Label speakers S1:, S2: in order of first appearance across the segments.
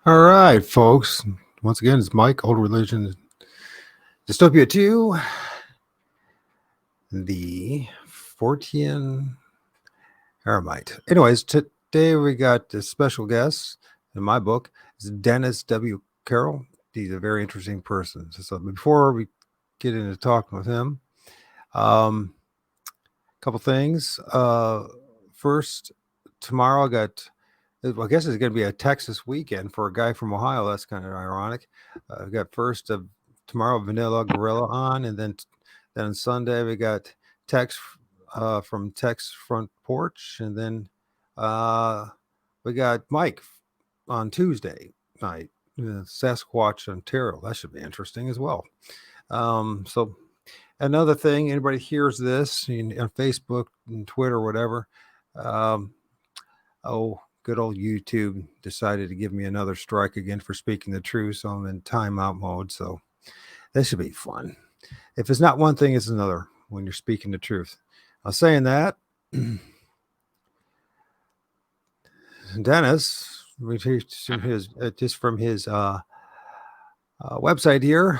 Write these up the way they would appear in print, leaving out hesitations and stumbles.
S1: All right, folks. Once again, it's Mike, Old Religion, Dystopia 2, the Fortean Eremite. Anyways, today we got a special guest in my book. It's Dennis W. Carroll. He's a very interesting person. So before we get into talking with him, a couple things. First, tomorrow I guess it's going to be a Texas weekend for a guy from Ohio. That's kind of ironic. We got first of tomorrow Vanilla Gorilla on, and then on Sunday we got Tex from Tex Front Porch, and then we got Mike on Tuesday night. Sasquatch Ontario. That should be interesting as well. So another thing, anybody hears this on Facebook and Twitter, whatever. Good old YouTube decided to give me another strike again for speaking the truth. So I'm in timeout mode. So that should be fun. If it's not one thing, it's another when you're speaking the truth. I was saying that. Dennis, just from his website here.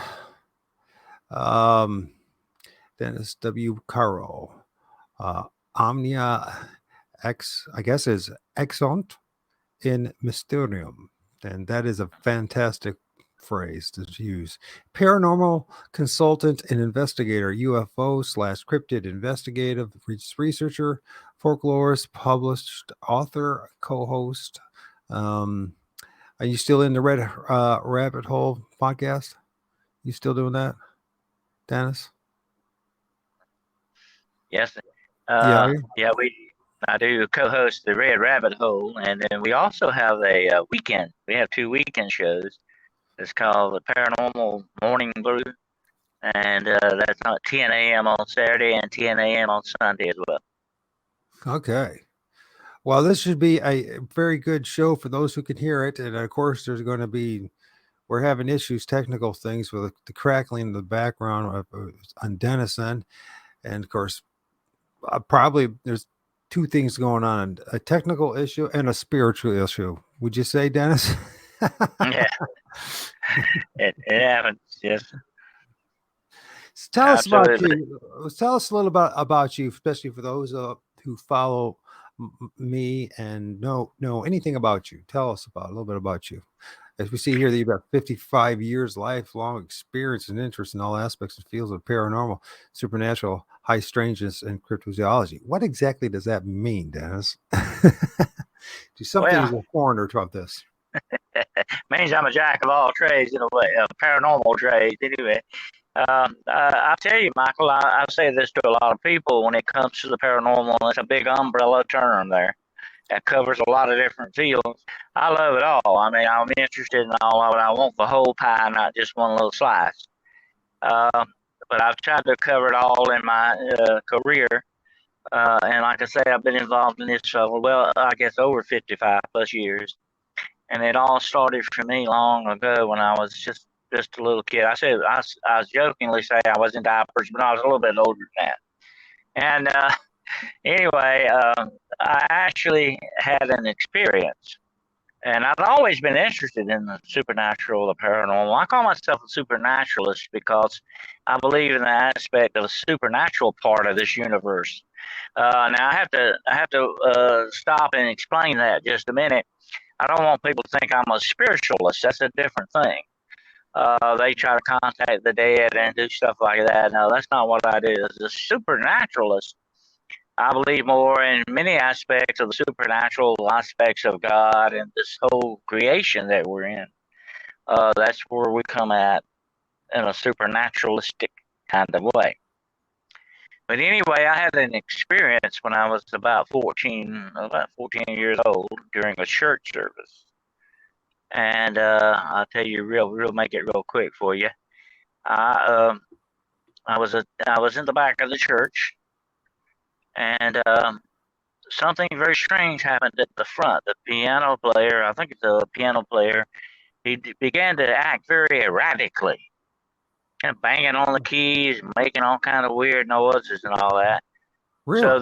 S1: Dennis W. Carroll. Omnia X, I guess, is Exont in Mysterium. And that is a fantastic phrase to use. Paranormal consultant and investigator, UFO / cryptid investigative researcher, folklorist, published author, co-host. Are you still in the Red Rabbit Hole podcast? You still doing that, Dennis?
S2: Yes.
S1: Yeah.
S2: I do co-host the Red Rabbit Hole, and then we also have a weekend. We have 2 weekend shows. It's called the Paranormal Morning Brew, and that's at 10 a.m. on Saturday and 10 a.m. on Sunday as well.
S1: Okay. Well, this should be a very good show for those who can hear it. And of course, we're having issues, technical things with the crackling in the background on Denison. And of course, probably there's 2 things going on, a technical issue and a spiritual issue. Would you say, Dennis?
S2: Yeah. It happens, yes.
S1: Tell us about you. Tell us a little about you, especially for those who follow me and know anything about you. Tell us a little bit about you. As we see here, that you've got 55 years lifelong experience and interest in all aspects and fields of paranormal, supernatural, high strangeness, and cryptozoology. What exactly does that mean, Dennis? Do something as a foreigner about this?
S2: Means I'm a jack of all trades in a way, paranormal trades anyway. I'll tell you, Michael, I say this to a lot of people when it comes to the paranormal. It's a big umbrella term there that covers a lot of different fields. I love it all. I mean, I'm interested in all of it. I want the whole pie, not just one little slice. But I've tried to cover it all in my career. And like I say, I've been involved in this for, well, I guess over 55 plus years. And it all started for me long ago when I was just a little kid. I was jokingly say I was in diapers, but I was a little bit older than that. And anyway, I actually had an experience, and I've always been interested in the supernatural, the paranormal. I call myself a supernaturalist because I believe in the aspect of the supernatural part of this universe. Now I have to stop and explain that just a minute. I don't want people to think I'm a spiritualist. That's a different thing. They try to contact the dead and do stuff like that. No, that's not what I do. As a supernaturalist, I believe more in many aspects of the supernatural aspects of God and this whole creation that we're in. That's where we come at in a supernaturalistic kind of way. But anyway, I had an experience when I was about 14 years old during a church service. And I'll tell you make it real quick for you. I was in the back of the church, and something very strange happened at the front. The piano player, I think it's a piano player, he began to act very erratically, and banging on the keys, making all kind of weird noises and all that.
S1: Really?
S2: So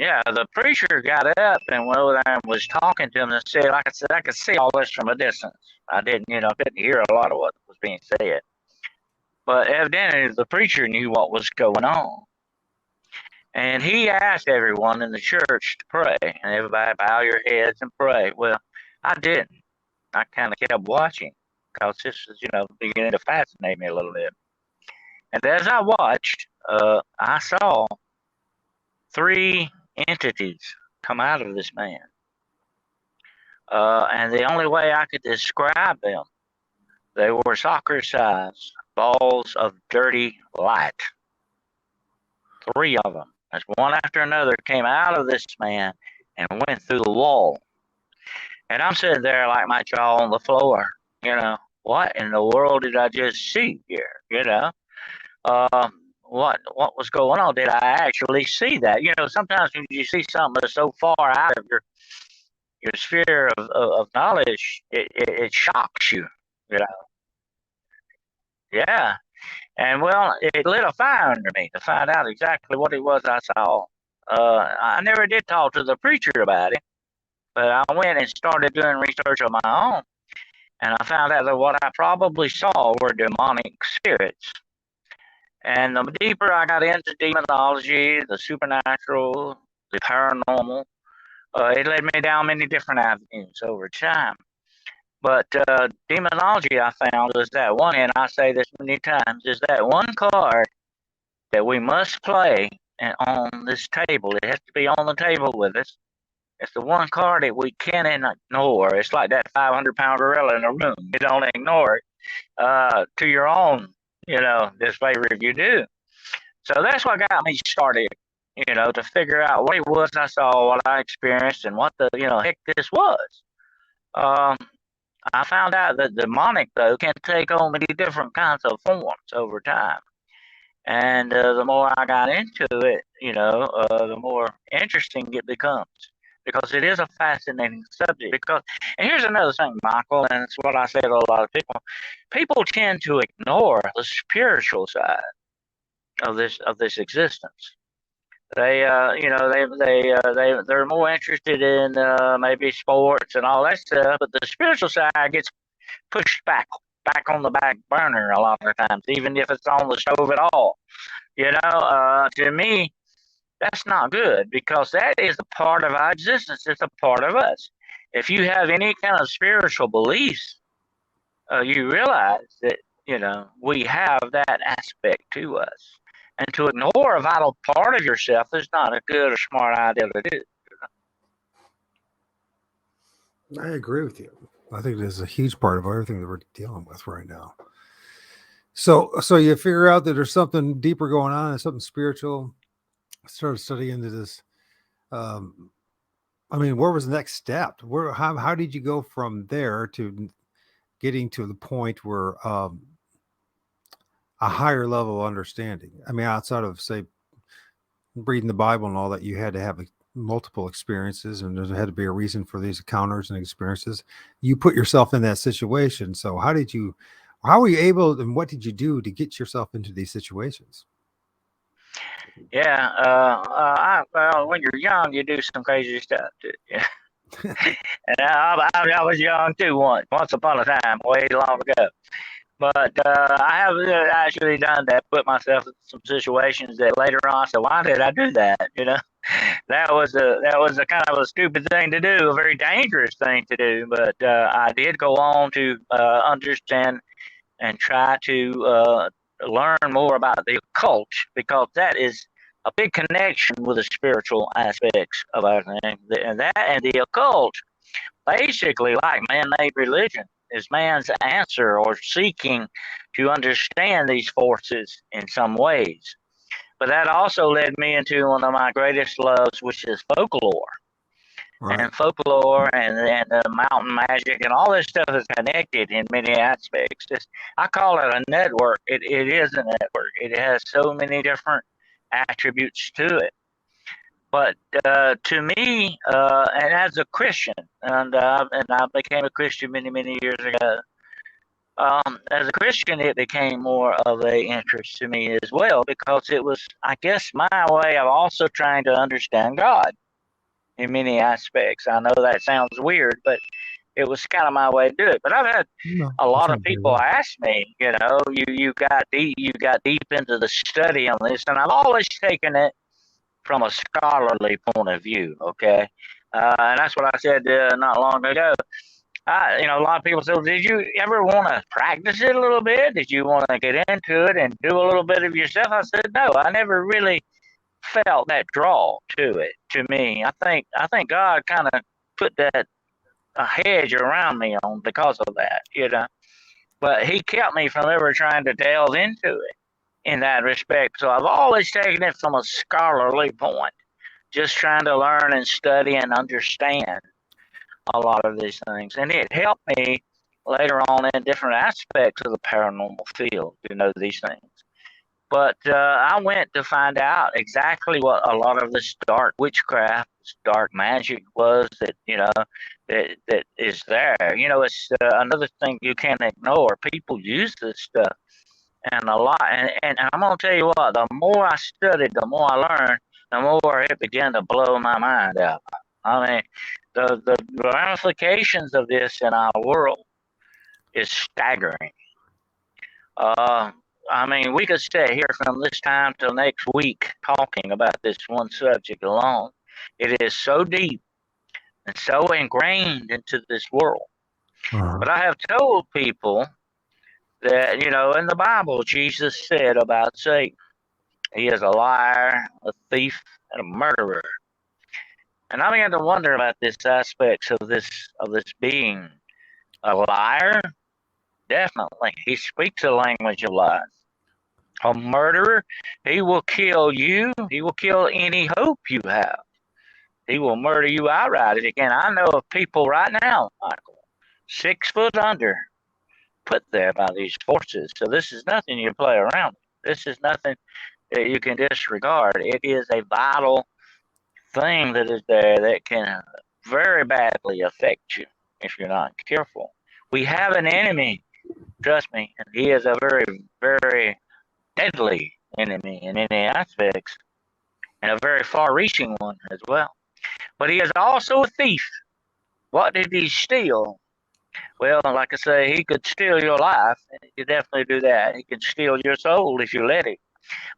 S2: yeah, the preacher got up and went over there and was talking to him and said, like I said, I could see all this from a distance. I didn't, couldn't hear a lot of what was being said. But evidently the preacher knew what was going on. And he asked everyone in the church to pray. And everybody bow your heads and pray. Well, I didn't. I kind of kept watching because this is, beginning to fascinate me a little bit. And as I watched, I saw three entities come out of this man. And the only way I could describe them, they were soccer-sized balls of dirty light. Three of them, as one after another, came out of this man and went through the wall. And I'm sitting there like my jaw on the floor. What in the world did I just see here? What was going on? Did I actually see that? Sometimes when you see something that's so far out of your sphere of knowledge, it shocks you. You know, yeah. And well, it lit a fire under me to find out exactly what it was I saw. I never did talk to the preacher about it, but I went and started doing research on my own, and I found out that what I probably saw were demonic spirits. And the deeper I got into demonology, the supernatural, the paranormal, it led me down many different avenues over time. But demonology, I found, is that one, and I say this many times, is that one card that we must play on this table. It has to be on the table with us. It's the one card that we cannot ignore. It's like that 500-pound gorilla in the room. You don't ignore it to your own, disfavor if you do. So that's what got me started, to figure out what it was I saw, what I experienced, and what the, heck this was. I found out that demonic, though, can take on many different kinds of forms over time. And the more I got into it, the more interesting it becomes. Because it is a fascinating subject. And here's another thing, Michael, and it's what I say to a lot of people. People tend to ignore the spiritual side of this existence. They're more interested in maybe sports and all that stuff, but the spiritual side gets pushed back on the back burner a lot of times, even if it's on the stove at all. To me, that's not good because that is a part of our existence. It's a part of us. If you have any kind of spiritual beliefs, you realize that, we have that aspect to us. And to ignore a vital part of yourself is not a good or smart idea to do.
S1: I agree with you. I think it is a huge part of everything that we're dealing with right now. So you figure out that there's something deeper going on, something spiritual. Started studying into this. Where was the next step? How did you go from there to getting to the point where a higher level of understanding? Outside of, say, reading the Bible and all that, you had to have multiple experiences, and there had to be a reason for these encounters and experiences. You put yourself in that situation. So how were you able, and what did you do to get yourself into these situations?
S2: Yeah, when you're young, you do some crazy stuff too. Yeah. And I was young too once upon a time, way long ago. But I have actually done that, put myself in some situations that later on I said, why did I do that? That was a kind of a stupid thing to do, a very dangerous thing to do. But I did go on to understand and try to learn more about the occult, because that is a big connection with the spiritual aspects of our thing. And the occult, basically, like man-made religion, is man's answer or seeking to understand these forces in some ways. But that also led me into one of my greatest loves, which is folklore. Right. And folklore and mountain magic and all this stuff is connected in many aspects. I call it a network. It is a network. It has so many different attributes to it. But to me, and as a Christian, and I became a Christian many, many years ago, As a Christian, it became more of a interest to me as well because it was, I guess, my way of also trying to understand God in many aspects. I know that sounds weird, but it was kind of my way to do it. But I've had
S1: No,
S2: a
S1: that's
S2: lot of
S1: not very
S2: people
S1: well.
S2: ask me, you got deep into the study on this, and I've always taken it from a scholarly point of view. Okay, and that's what I said not long ago. A lot of people say, well, did you ever want to practice it a little bit? Did you want to get into it and do a little bit of yourself? I said, no, I never really felt that draw to it. To me, I think God kind of put that a hedge around me on because of that. But He kept me from ever trying to delve into it in that respect. So I've always taken it from a scholarly point, just trying to learn and study and understand a lot of these things. And it helped me later on in different aspects of the paranormal field to know these things. But I went to find out exactly what a lot of this dark witchcraft, this dark magic was that is there. It's another thing you can't ignore. People use this stuff and a lot. And I'm going to tell you what, the more I studied, the more I learned, the more it began to blow my mind out. I mean, the ramifications of this in our world is staggering. Uh, I mean, we could stay here from this time till next week talking about this one subject alone. It is so deep and so ingrained into this world.
S1: Uh-huh.
S2: But I have told people that, in the Bible, Jesus said about Satan, he is a liar, a thief, and a murderer. And I began to wonder about this aspects of this being a liar. Definitely, he speaks a language of lies. A murderer, he will kill you. He will kill any hope you have. He will murder you outright. And again, I know of people right now, Michael, 6 foot under, put there by these forces. So this is nothing you play around with. This is nothing that you can disregard. It is a vital thing that is there that can very badly affect you if you're not careful. We have an enemy, trust me, and he is a very, very deadly enemy in many aspects and a very far reaching one as well. But he is also a thief. What did he steal? Well, like I say, he could steal your life. He could definitely do that. He can steal your soul if you let him.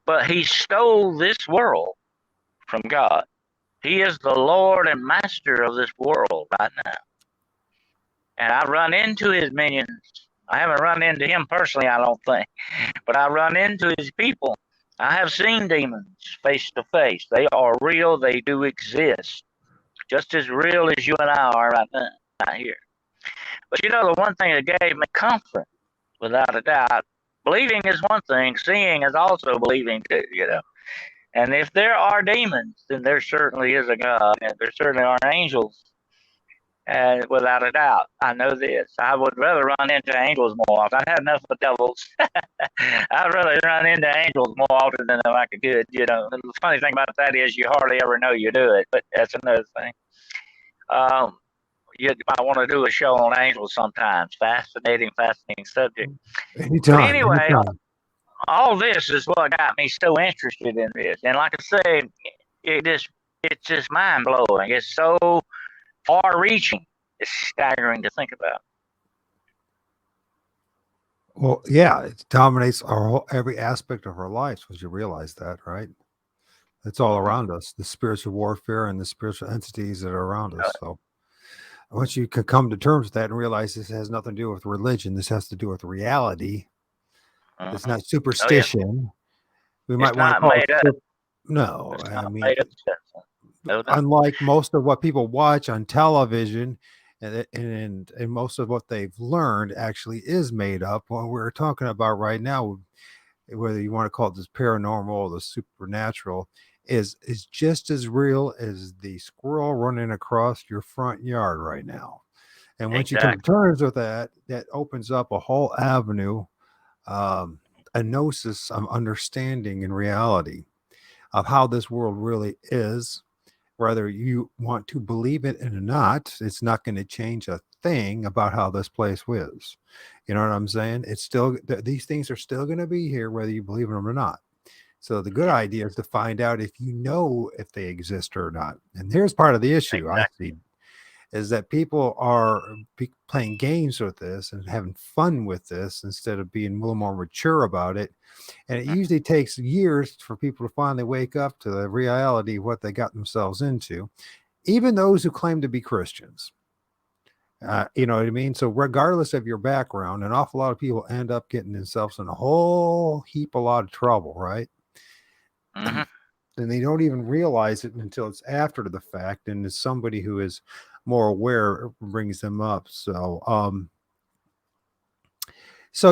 S2: But he stole this world from God. He is the Lord and Master of this world right now. And I run into his minions. I haven't run into him personally, I don't think, but I run into his people. I have seen demons face to face. They are real. They do exist, just as real as you and I are right now, right here. But the one thing that gave me comfort, without a doubt, believing is one thing, seeing is also believing too. And if there are demons, then there certainly is a God, and there certainly are angels. And without a doubt, I know this. I would rather run into angels more often. I've had enough of devils. I'd rather run into angels more often than I could. The funny thing about that is you hardly ever know you do it, but that's another thing. Um, you might want to do a show on angels sometimes. Fascinating, fascinating subject. But
S1: Anytime,
S2: anyway,
S1: anytime.
S2: all this is what got me so interested in this. And like I say, it's just mind blowing. It's so far reaching. It's staggering to think about.
S1: Well, yeah, it dominates every aspect of our lives. Would you realize that, right? It's all
S2: Mm-hmm.
S1: around us, the spiritual warfare and the spiritual entities that are around us. So once you can come to terms with that and realize this has nothing to do with religion, this has to do with reality. It's
S2: Mm-hmm.
S1: not
S2: Oh yeah,
S1: superstition. We might
S2: it's
S1: want to
S2: not
S1: call
S2: made up.
S1: it. No,
S2: It's
S1: I
S2: not
S1: mean,
S2: made up stuff. No doubt.
S1: unlike most of what people watch on television, and most of what they've learned actually is made up. What we're talking about right now, whether you want to call it this paranormal or the supernatural, is just as real as the squirrel running across your front yard right now. And once you come to
S2: Exactly.
S1: terms with that, that opens up a whole avenue, um, a gnosis of understanding and reality of how this world really is whether you want to believe it or not, it's not going to change a thing about how this place is. You know what I'm saying? It's still, these things are still going to be here, whether you believe in them or not. So the good idea is to find out if you know if they exist or not. And here's part of the issue I
S2: Exactly.
S1: see is that people are playing games with this and having fun with this instead of being a little more mature about it. And it usually takes years for people to finally wake up to the reality of what they got themselves into, even those who claim to be Christians. You know what I mean? So, regardless of your background, an awful lot of people end up getting themselves in a whole heap, a lot of trouble, right?
S2: Mm-hmm.
S1: And they don't even realize it until it's after the fact. And it's somebody who is more aware brings them up. So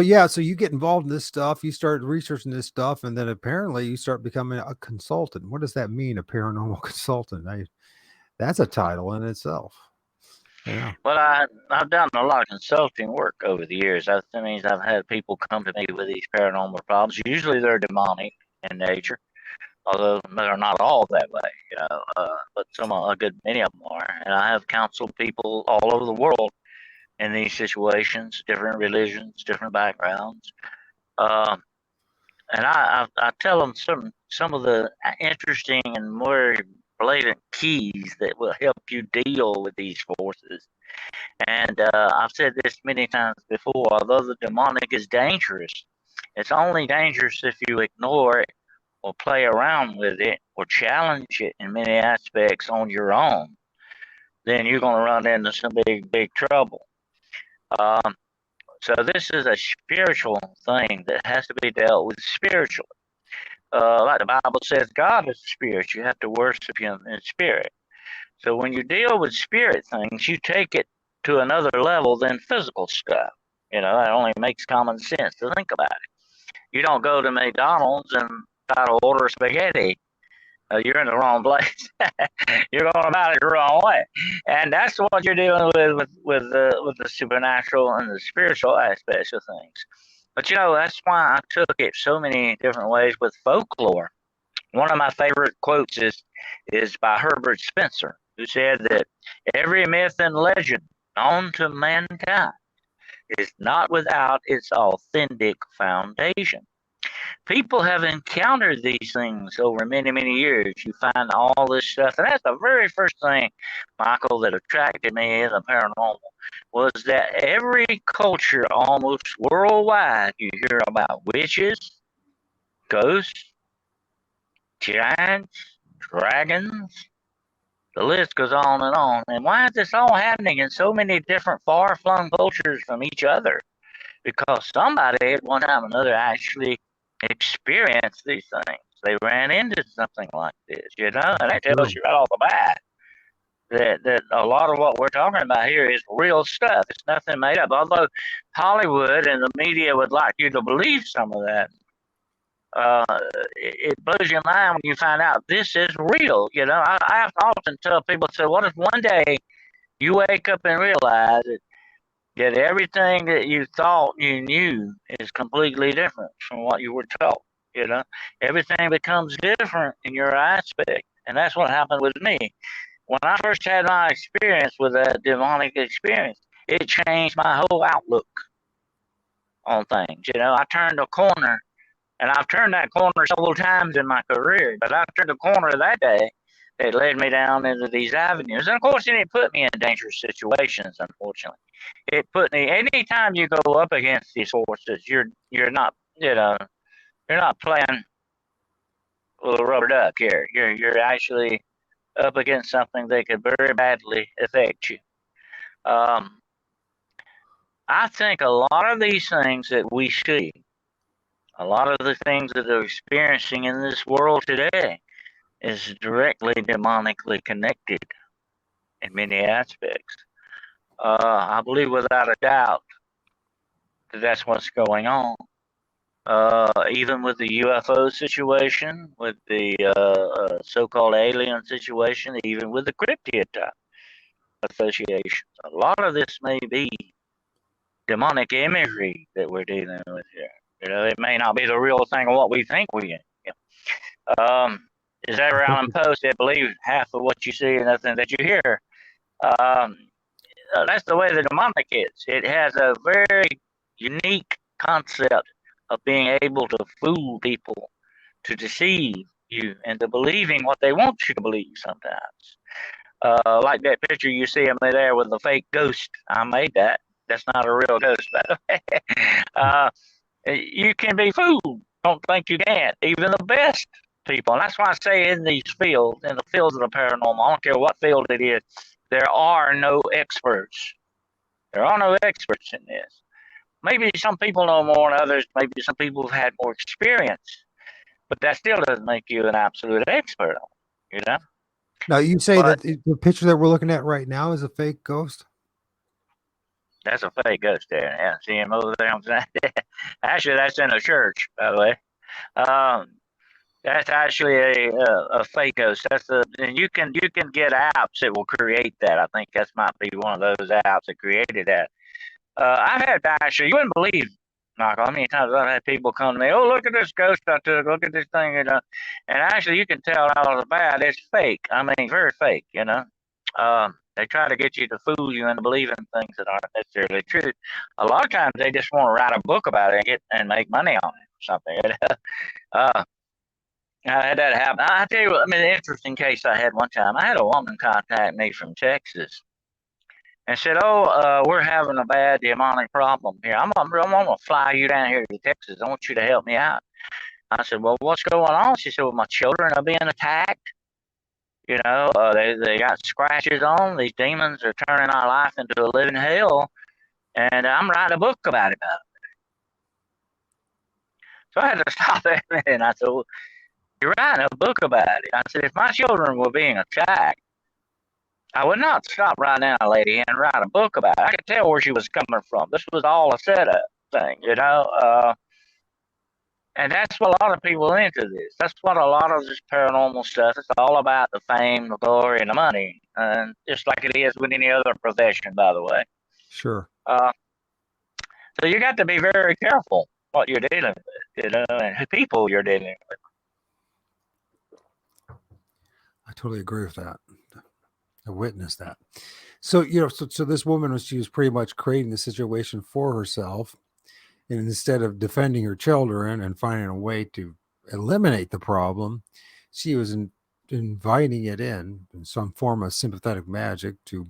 S1: yeah, so you get involved in this stuff, you start researching this stuff, and then apparently you start becoming a consultant. What does that mean, a paranormal consultant? That's a title in itself. Yeah.
S2: Well, I've done a lot of consulting work over the years. That means I've had people come to me with these paranormal problems. Usually they're demonic in nature, although they're not all that way, but a good many of them are. And I have counseled people all over the world in these situations, different religions, different backgrounds. Um, and I tell them some of the interesting and more blatant keys that will help you deal with these forces. And I've said this many times before, although the demonic is dangerous, it's only dangerous if you ignore it or play around with it or challenge it in many aspects on your own. Then you're going to run into some big trouble. Um, so this is a spiritual thing that has to be dealt with spiritually. Like the Bible says, God is spirit. You have to worship Him in spirit. So when you deal with spirit things, you take it to another level than physical stuff. That only makes common sense to think about it. You don't go to McDonald's and try to order spaghetti. You're in the wrong place. You're going about it the wrong way, and that's what you're dealing with the supernatural and the spiritual aspects of things. But that's why I took it so many different ways with folklore. One of my favorite quotes is by Herbert Spencer, who said that every myth and legend known to mankind is not without its authentic foundation. People have encountered these things over many years. You find all this stuff, and that's the very first thing, Michael, that attracted me in the paranormal was that every culture, almost worldwide, you hear about witches, ghosts, giants, dragons. The list goes on and on. And why is this all happening in so many different far flung cultures from each other? Because somebody at one time or another actually experienced these things. They ran into something like this, and that tells you right off the bat that a lot of what we're talking about here is real stuff. It's nothing made up. Although Hollywood and the media would like you to believe some of that, uh, it blows your mind when you find out this is real. I have to often tell people, say, what if one day you wake up and realize that everything that you thought you knew is completely different from what you were taught? Everything becomes different in your aspect. And that's what happened with me. When I first had my experience with that demonic experience, it changed my whole outlook on things. I turned a corner, and I've turned that corner several times in my career, but I turned a corner that day that led me down into these avenues. And of course, it put me in dangerous situations, unfortunately. It put me, anytime you go up against these forces, you're not, you're not playing a little rubber duck here. You're actually up against something that could very badly affect you. Um, I think a lot of these things that we see, a lot of the things that they're experiencing in this world today, is directly demonically connected in many aspects. I believe without a doubt that that's what's going on. Even with the UFO situation, with the so-called alien situation, even with the cryptid type associations, a lot of this may be demonic imagery that we're dealing with here. It may not be the real thing of what we think we are. Um, Is Edgar Allan Poe said, believe half of what you see and nothing that you hear. Um, that's the way the demonic is. It has a very unique concept of being able to fool people, to deceive you into believing what they want you to believe sometimes. Like that picture you see of me there with the fake ghost. I made that. That's not a real ghost, by the way. You can be fooled. Don't think you can't. Even the best people. And that's why I say in these fields, in the fields of the paranormal, I don't care what field it is, there are no experts. There are no experts in this. Maybe some people know more than others. Maybe some people have had more experience, but that still doesn't make you an absolute expert on it, you know?
S1: Now, you say
S2: But
S1: that the picture that we're looking at right now is a fake ghost?
S2: that's a fake ghost there. Yeah, see him over there on the Actually, that's in a church, by the way. Um, that's actually a fake ghost. And you can get apps that will create that. I think that might be one of those apps that created that. I've had actually, you wouldn't believe, Michael, how many times I've had people come to me, oh, look at this ghost I took, look at this thing, and actually you can tell out of the bat it's fake. I mean, very fake, you know. They try to get you to fool you into believing things that aren't necessarily true. A lot of times they just want to write a book about it and make money on it or something. uh, I had that happen. I tell you what, I mean, an interesting case I had one time. I had a woman contact me from Texas and said, "Oh, we're having a bad demonic problem here. I'm gonna fly you down here to Texas. I want you to help me out." I said, "Well, what's going on?" She said, "Well, my children are being attacked. You know, they got scratches on. These demons are turning our life into a living hell, and I'm writing a book about it." So I had to stop that and I said, "Well, you're writing a book about it." I said, "If my children were being attacked, I would not stop right now, lady, and write a book about it. I could tell where she was coming from. This was all a setup thing, you know." And that's what a lot of people are into this. That's what a lot of this paranormal stuff. It's all about the fame, the glory, and the money, and just like it is with any other profession, by the way.
S1: Sure.
S2: So you got to be very careful what you're dealing with, you know, and who people you're dealing with.
S1: I totally agree with that. I witnessed that. So, so this woman she was pretty much creating the situation for herself. And instead of defending her children and finding a way to eliminate the problem, she was inviting it in some form of sympathetic magic to,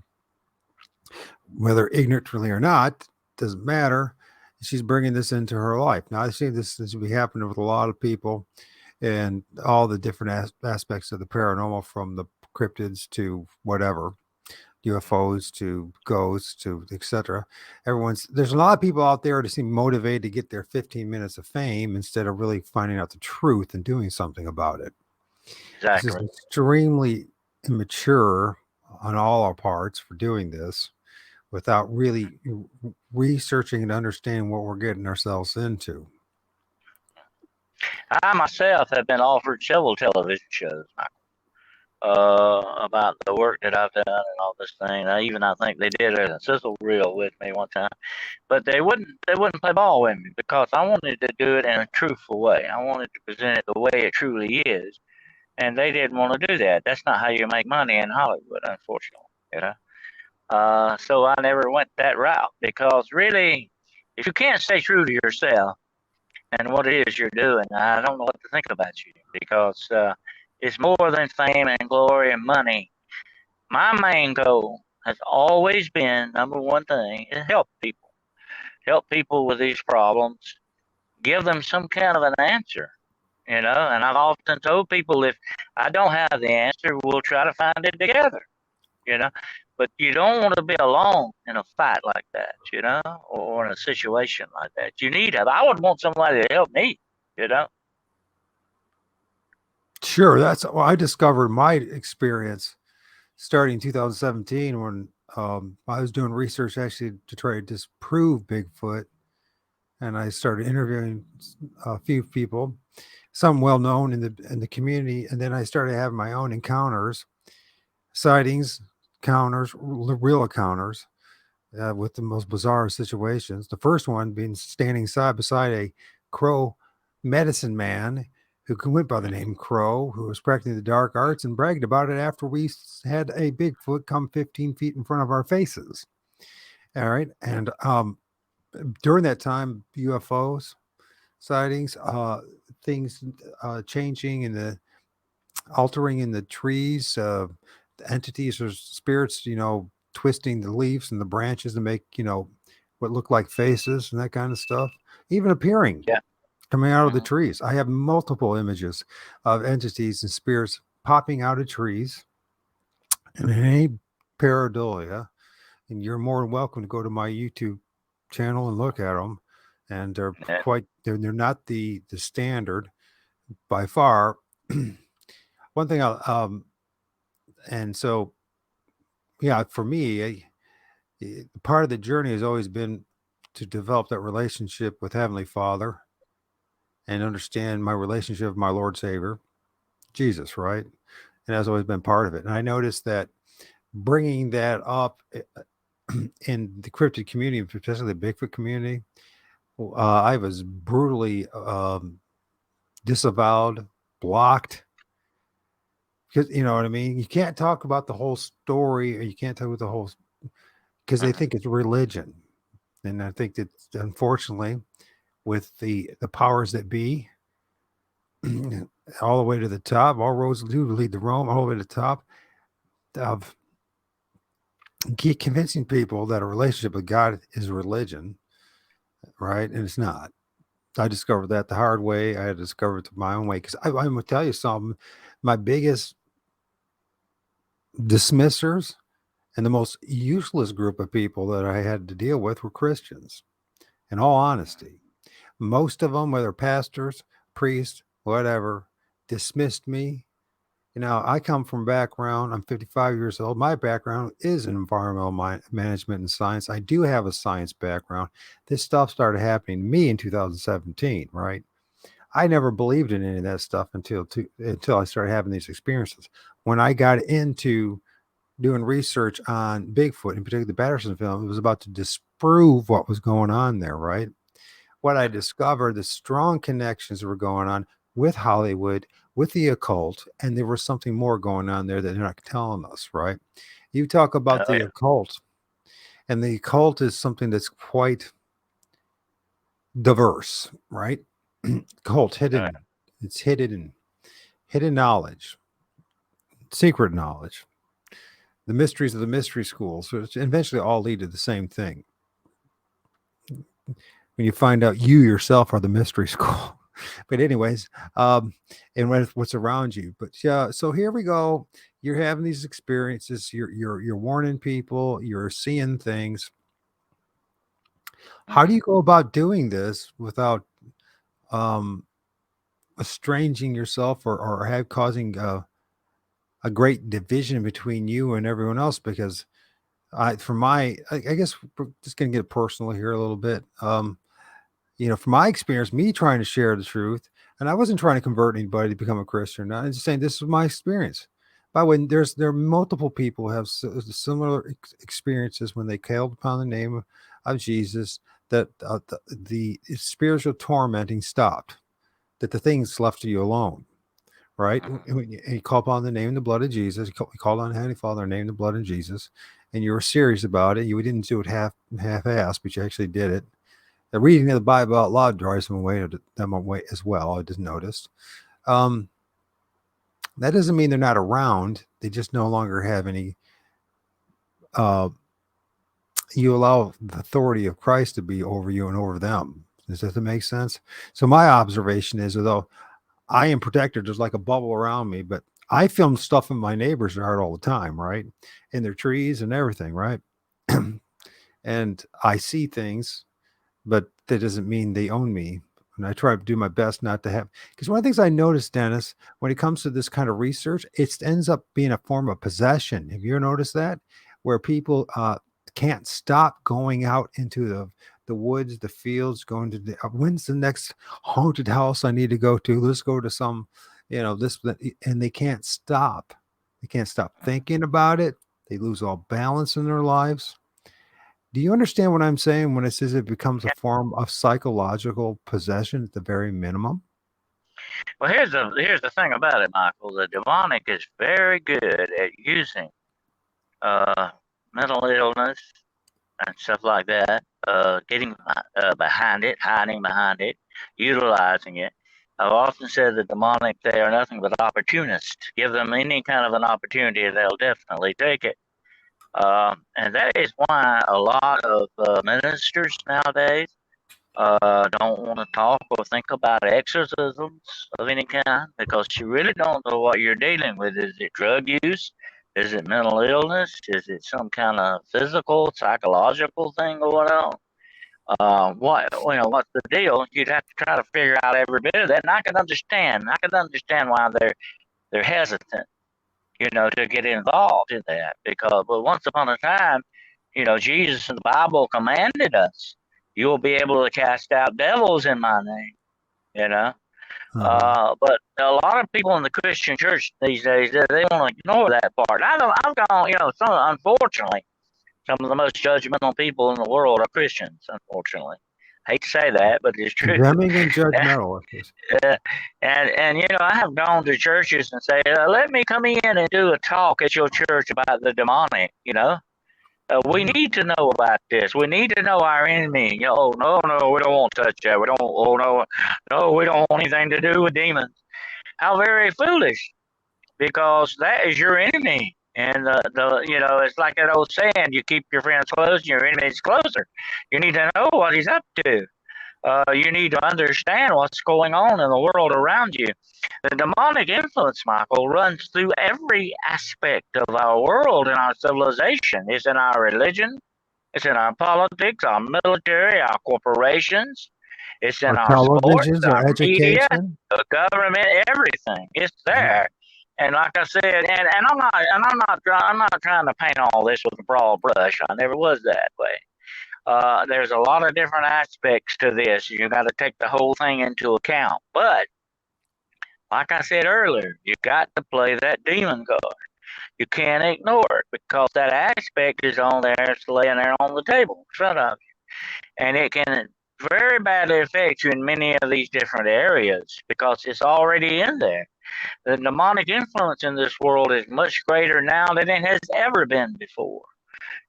S1: whether ignorantly or not, doesn't matter. She's bringing this into her life. Now, I see this will be happening with a lot of people and all the different aspects of the paranormal, from the cryptids to whatever, UFOs to ghosts to etc. There's a lot of people out there to seem motivated to get their 15 minutes of fame instead of really finding out the truth and doing something about it. This is
S2: Exactly.
S1: extremely immature on all our parts for doing this without really researching and understanding what we're getting ourselves into.
S2: I myself have been offered several television shows about the work that I've done and all this thing. I think they did a sizzle reel with me one time, but they wouldn't play ball with me because I wanted to do it in a truthful way. I wanted to present it the way it truly is, and they didn't want to do that. That's not how you make money in Hollywood, unfortunately. You know. So I never went that route because really, if you can't stay true to yourself and what it is you're doing, I don't know what to think about you because it's more than fame and glory and money. My main goal has always been number one thing is help people with these problems, give them some kind of an answer, you know. And I've often told people if I don't have the answer, we'll try to find it together, you know. But you don't want to be alone in a fight like that, you know, or in a situation like that. You need help. I would want somebody to help me, you know.
S1: Sure, I discovered my experience starting in 2017 when I was doing research actually to try to disprove Bigfoot, and I started interviewing a few people, some well known in the community, and then I started having my own encounters, sightings, encounters, real encounters with the most bizarre situations. The first one being standing side by side a crow medicine man who went by the name Crow, who was practicing the dark arts and bragged about it after we had a Bigfoot come 15 feet in front of our faces. All right. And during that time, UFOs, sightings, things changing in the altering in the trees, entities or spirits, twisting the leaves and the branches to make, what look like faces and that kind of stuff, even appearing,
S2: Yeah.
S1: coming out of the
S2: Mhm.
S1: trees. I have multiple images of entities and spirits popping out of trees. And it ain't pareidolia. And you're more than welcome to go to my YouTube channel and look at them. And they're
S2: Yeah.
S1: they're not the standard by far. One thing and so, yeah, for me, part of the journey has always been to develop that relationship with Heavenly Father and understand my relationship with my Lord Savior, Jesus, right? And that's always been part of it. And I noticed that bringing that up in the cryptid community, especially the Bigfoot community, I was brutally disavowed, blocked. Because you know what I mean? You can't talk about the whole story, or you can't talk about the whole, because they
S2: Mhm.
S1: think it's religion. And I think that unfortunately, with the powers that be, all the way to the top, all roads do lead to Rome, all the way to the top of keep convincing people that a relationship with God is religion, right? And it's not. I discovered that the hard way. I had to discover it my own way because I'm gonna tell you something. My biggest dismissers and the most useless group of people that I had to deal with were Christians. In all honesty, most of them, whether pastors, priests, whatever, dismissed me. I come from background. I'm 55 years old. My background is in environmental management and science. I do have a science background. This stuff started happening to me in 2017, right? I never believed in any of that stuff until I started having these experiences. When I got into doing research on Bigfoot, in particular the Patterson film, it was about to disprove what was going on there, right? What I discovered, the strong connections that were going on with Hollywood, with the occult, and there was something more going on there that they're not telling us, right? You talk about
S2: Oh
S1: the
S2: yeah.
S1: occult, and the occult is something that's quite diverse, right? Cult
S2: Oh
S1: hidden, it's hidden knowledge, secret knowledge, the mysteries of the mystery schools. So it's eventually all lead to the same thing. When you find out you yourself are the mystery school. But anyways, and what's around you. But yeah, so here we go. You're having these experiences. You're warning people. You're seeing things.
S2: yeah.
S1: How do
S2: Mhm.
S1: you go about doing this without um, estranging yourself or have causing a great division between you and everyone else? Because I guess we're just gonna get personal here a little bit. From my experience, me trying to share the truth, and I wasn't trying to convert anybody to become a Christian. I'm just saying this is my experience. By the way, there are multiple people who have similar experiences when they called upon the name of Jesus. That the spiritual tormenting stopped. That the things left you alone. Right?
S2: Mhm.
S1: When you call upon the name and the blood of Jesus. You called on Heavenly Father, name the blood of Jesus, and you were serious about it. You didn't do it half-assed, but you actually did it. The reading of the Bible out loud drives them away as well. I just noticed. Um, that doesn't mean they're not around. They just no longer have any. Uh, you allow the authority of Christ to be over you and over them. Does that make sense? So my observation is, although I am protected, there's like a bubble around me, but I film stuff in my neighbor's yard all the time, right? In their trees and everything, right? And I see things, but that doesn't mean they own me. And I try to do my best not to have, because one of the things I noticed, Dennis, when it comes to this kind of research, it ends up being a form of possession. Have you ever noticed that? Where people can't stop going out into the woods, the fields, going to when's the next haunted house I need to go to? Let's go to some, and they can't stop. They can't stop thinking about it. They lose all balance in their lives. Do you understand what I'm saying when it says it becomes a
S2: Yeah.
S1: form of psychological possession at the very minimum?
S2: Well, here's the thing about it, Michael. The demonic is very good at using uh, mental illness and stuff like that, getting behind it, hiding behind it, utilizing it. I've often said the demonic, they are nothing but opportunists. Give them any kind of an opportunity, they'll definitely take it. And that is why a lot of ministers nowadays don't want to talk or think about exorcisms of any kind because you really don't know what you're dealing with. Is it drug use? Is it mental illness? Is it some kind of physical, psychological thing going on? What's the deal? You'd have to try to figure out every bit of that, and I can understand. I can understand why they're hesitant, to get involved in that but once upon a time, Jesus in the Bible commanded us, you will be able to cast out devils in my name, you know.
S1: Uh-huh.
S2: But a lot of people in the Christian church these days, they want to ignore that part. I've gone, unfortunately, some of the most judgmental people in the world are Christians, unfortunately. I hate to say that, but it's true.
S1: Condemning and judgmental.
S2: Uh, and I have gone to churches and say, let me come in and do a talk at your church about the demonic. We need to know about this. We need to know our enemy. No, we don't want to touch that. We don't. Oh no, we don't want anything to do with demons. How very foolish, because that is your enemy. And it's like that old saying: you keep your friends close, and your enemies closer. You need to know what he's up to. You need to understand what's going on in the world around you. The demonic influence, Michael, runs through every aspect of our world and our civilization. It's in our religion, it's in our politics, our military, our corporations, it's in
S1: Our
S2: our sports,
S1: televisions, our
S2: our media,
S1: education.
S2: the government, everything. It's there. And like I said, and I'm not trying to paint all this with a broad brush. I never was that way. There's a lot of different aspects to this. You got to take the whole thing into account. But like I said earlier, you got to play that demon card. You can't ignore it because that aspect is on there, it's laying there on the table in front of you. And it can very badly affect you in many of these different areas because it's already in there. The demonic influence in this world is much greater now than it has ever been before.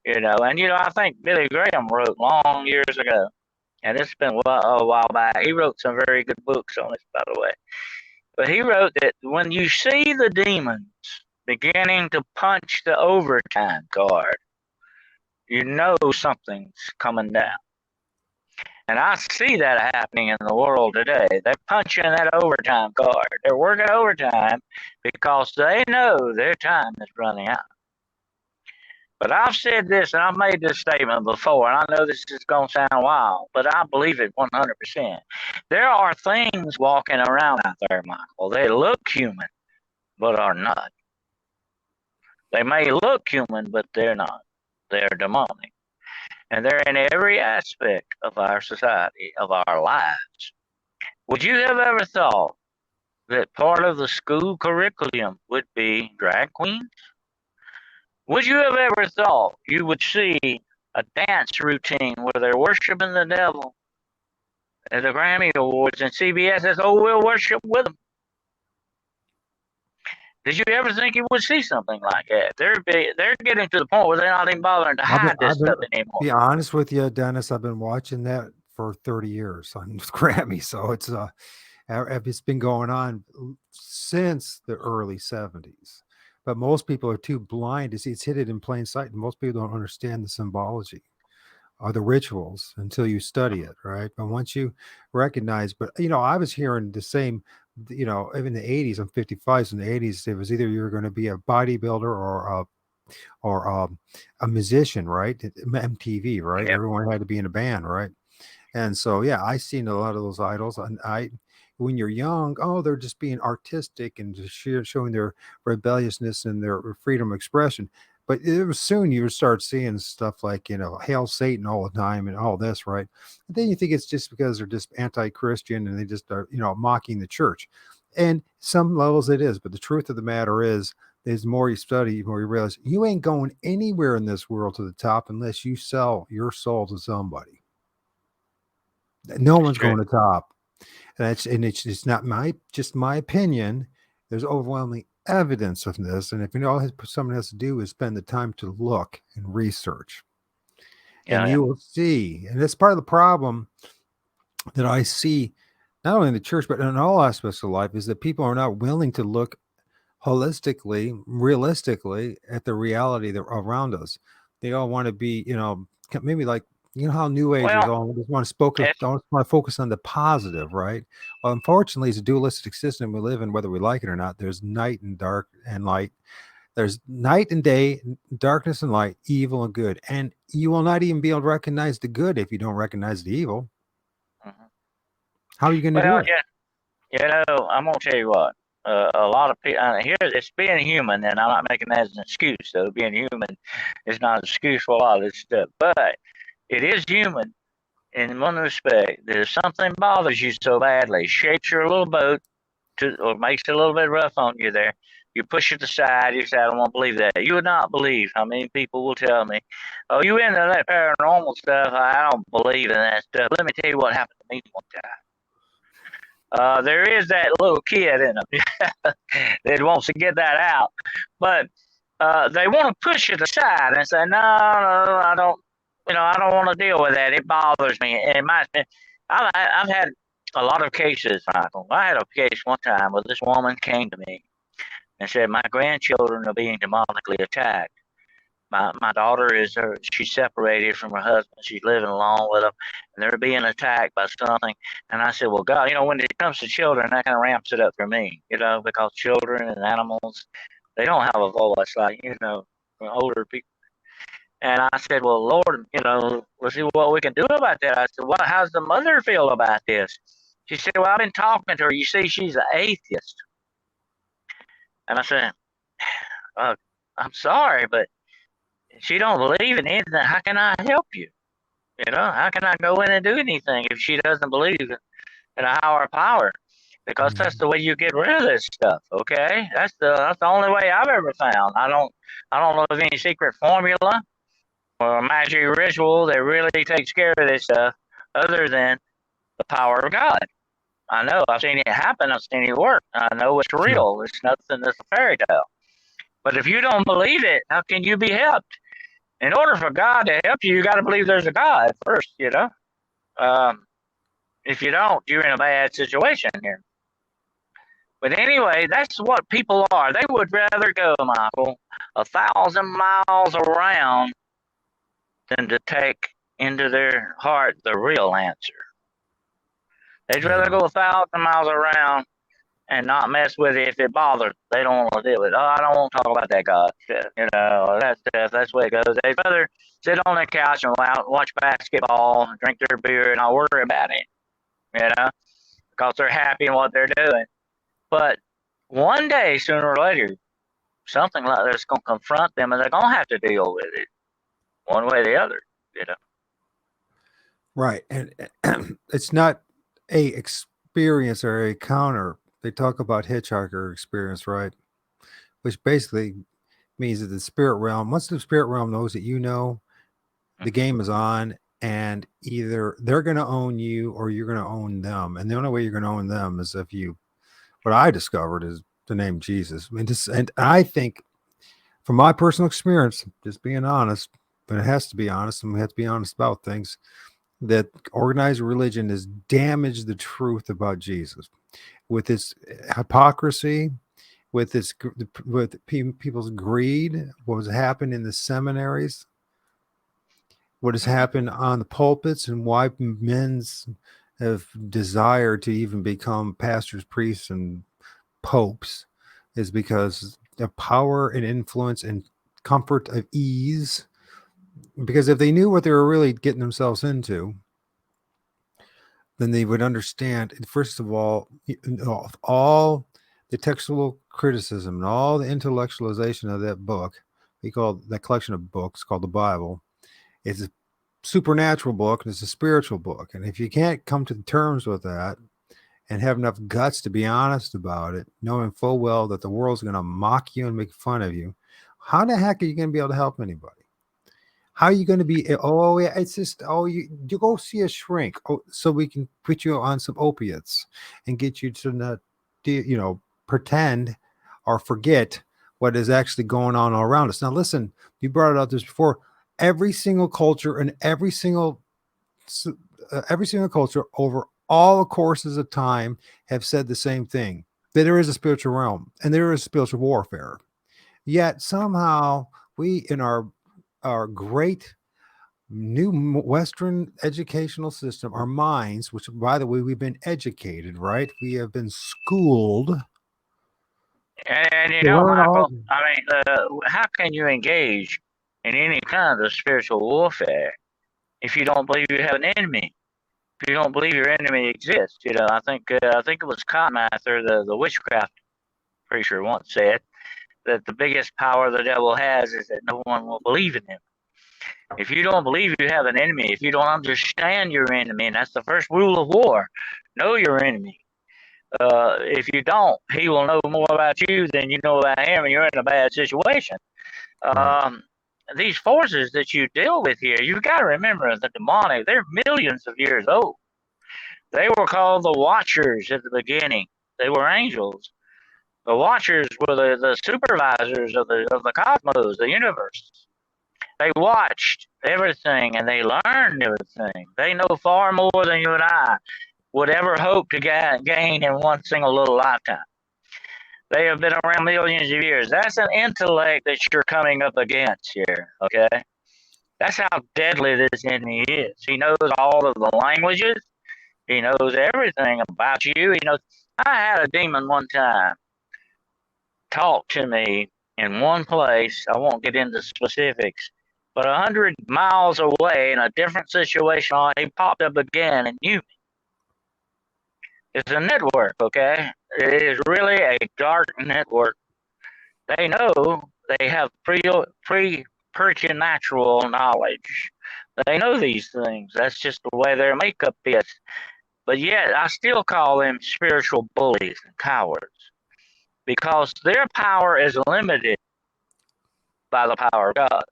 S2: I think Billy Graham wrote long years ago, and it's been a while back. He wrote some very good books on this, by the way. But he wrote that when you see the demons beginning to punch the overtime card, you know something's coming down. And I see that happening in the world today. They're punching that overtime card. They're working overtime because they know their time is running out. But I've said this, and I've made this statement before, and I know this is going to sound wild, but I believe it 100%. There are things walking around out there, Michael. They look human, but are not. They may look human, but they're not. They're demonic. And they're in every aspect of our society, of our lives. Would you have ever thought that part of the school curriculum would be drag queens? Would you have ever thought you would see a dance routine where they're worshiping the devil at the Grammy Awards and CBS says, oh, we'll worship with them? Did you ever think you would see something like that? They're getting to the point where they're not even bothering to hide this stuff anymore.
S1: Be honest with you, Dennis, I've been watching that for 30 years on Grammy. So it's been going on since the early 70s. But most people are too blind to see it's hidden in plain sight. And most people don't understand the symbology or the rituals until you study it, right? But once you recognize, I was hearing the same, in the 80s, I'm 55, so in the 80s, it was either you're going to be a bodybuilder or a musician, right? MTV, right?
S2: Yep.
S1: Everyone had to be in a band, right? And so, yeah, I seen a lot of those idols, and when you're young, they're just being artistic and just showing their rebelliousness and their freedom of expression. But it was soon you would start seeing stuff like, hail Satan all the time and all this, right? And then you think it's just because they're just anti-Christian and they just are, mocking the church. And some levels it is, but the truth of the matter is the more you study, the more you realize you ain't going anywhere in this world to the top unless you sell your soul to somebody. No one's going to top. It's not just my opinion. There's overwhelming evidence of this, and if all someone has to do is spend the time to look and research, and
S2: Yeah.
S1: you will see. And that's part of the problem that I see, not only in the church but in all aspects of life, is that people are not willing to look holistically, realistically at the reality that around us. They all want to be, maybe like, how New Agers
S2: Well,
S1: all just want to
S2: it's,
S1: focus on the positive, right? Well, unfortunately, it's a dualistic system we live in, whether we like it or not. There's night and dark and light. There's night and day, darkness and light, evil and good. And you will not even be able to recognize the good if you don't recognize the evil.
S2: mhm.
S1: How are you going to do
S2: Well,
S1: it?
S2: yeah. I'm gonna tell you what. A lot of people here. It's being human, and I'm not making that as an excuse. Though being human is not an excuse for a lot of this stuff, but it is human in one respect. There's something bothers you so badly, shapes your little boat or makes it a little bit rough on you. There, you push it aside. You say, "I don't want to believe that." You would not believe how many people will tell me, "Oh, you into that paranormal stuff? I don't believe in that stuff." Let me tell you what happened to me one time. There is that little kid in them that wants to get that out, but they want to push it aside and say, "No, no, I don't. I don't want to deal with that. It bothers me." And it might. I've had a lot of cases, Michael. I had a case one time where this woman came to me and said, "My grandchildren are being demonically attacked. My daughter she's separated from her husband. She's living alone with him, and they're being attacked by something." And I said, "Well, God, when it comes to children, that kind of ramps it up for me, because children and animals, they don't have a voice like older people." And I said, "Well, Lord, let's see what we can do about that." I said, "Well, how's the mother feel about this?" She said, "Well, I've been talking to her. You see, she's an atheist." And I said, "I'm sorry, but she don't believe in anything. How can I help you? How can I go in and do anything if she doesn't believe in a higher power? Because that's
S1: Mhm.
S2: the way you get rid of this stuff. Okay, that's the only way I've ever found. I don't know of any secret formula or magic ritual that really takes care of this stuff, other than the power of God. I know I've seen it happen. I've seen it work. I know it's
S1: Sure.
S2: real. It's nothing that's a fairy tale. But if you don't believe it, how can you be helped? In order for God to help you, you got to believe there's a God first. Um, if you don't, you're in a bad situation here. But anyway, that's what people are. They would rather go, Michael, 1,000 miles around than to take into their heart the real answer. They'd rather
S1: Yeah.
S2: go 1,000 miles around and not mess with it if it bothers. They don't want to deal with it. "Oh, I don't want to talk about that God stuff. That's the way it goes." They'd rather sit on the couch and watch basketball, drink their beer, and not worry about it. You know, because they're happy in what they're doing. But one day, sooner or later, something like that's going to confront them, and they're going to have to deal with it one way or the other. You know.
S1: Right. And it's not a experience or a counter. They talk about hitchhiker experience, right? Which basically means that the spirit realm, once the spirit realm knows that the
S2: Mm-hmm.
S1: game is on, and either they're going to own you or you're going to own them. And the only way you're going to own them is if what I discovered is the name Jesus. And I think, from my personal experience, just being honest, but it has to be honest, and we have to be honest about things, that organized religion has damaged the truth about Jesus with its hypocrisy, with people's greed, what has happened in the seminaries, what has
S2: Mm-hmm.
S1: happened on the pulpits, and why men's have desired to even become pastors, priests, and popes, is because of power and influence and comfort of ease. Because if they knew what they were really getting themselves into, then they would understand, first of all the textual criticism and all the intellectualization of that book, we call that collection of books called the Bible, is a supernatural book and it's a spiritual book. And if you can't come to terms with that and have enough guts to be honest about it, knowing full well that the world's going to mock you and make fun of you, how the heck are you going to be able to help anybody? How are you going to be? Oh, yeah, it's just, oh, you go see a shrink, so we can put you on some opiates and get you to not, pretend or forget what is actually going on all around us. Now, listen, you brought it up this before. Every single culture and every single culture over all courses of time have said the same thing, that there is a spiritual realm and there is spiritual warfare. Yet somehow we, in our great new Western educational system, our minds, which by the way, we've been educated, right? We have been schooled
S2: And you
S1: to
S2: know,
S1: learn all.
S2: Michael, I mean, how can you engage in any kind of spiritual warfare if you don't believe you have an enemy? If you don't believe your enemy exists, I think it was Cotton Mather, the witchcraft preacher, once said that the biggest power the devil has is that no one will believe in him. If you don't believe you have an enemy, if you don't understand your enemy, and that's the first rule of war, know your enemy. If you don't, he will know more about you than you know about him, and you're in a bad situation.
S1: Right.
S2: Um, these forces that you deal with here, you've got to remember the demonic, they're millions of years old. They were called the Watchers at the beginning. They were angels. The Watchers were the supervisors of the cosmos, the universe. They watched everything and they learned everything. They know far more than you and I would ever hope to gain in one single little lifetime. They have been around millions of years. That's an intellect that you're coming up against here, okay? That's how deadly this enemy is. He knows all of the languages. He knows everything about you. He knows. I had a demon one time talk to me in one place. I won't get into specifics, but 100 miles away in a different situation, he popped up again and knew me. It's a network, okay? It is really a dark network. They know they have preternatural knowledge. They know these things. That's just the way their makeup is. But yet, I still call them spiritual bullies and cowards because their power is limited by the power of God.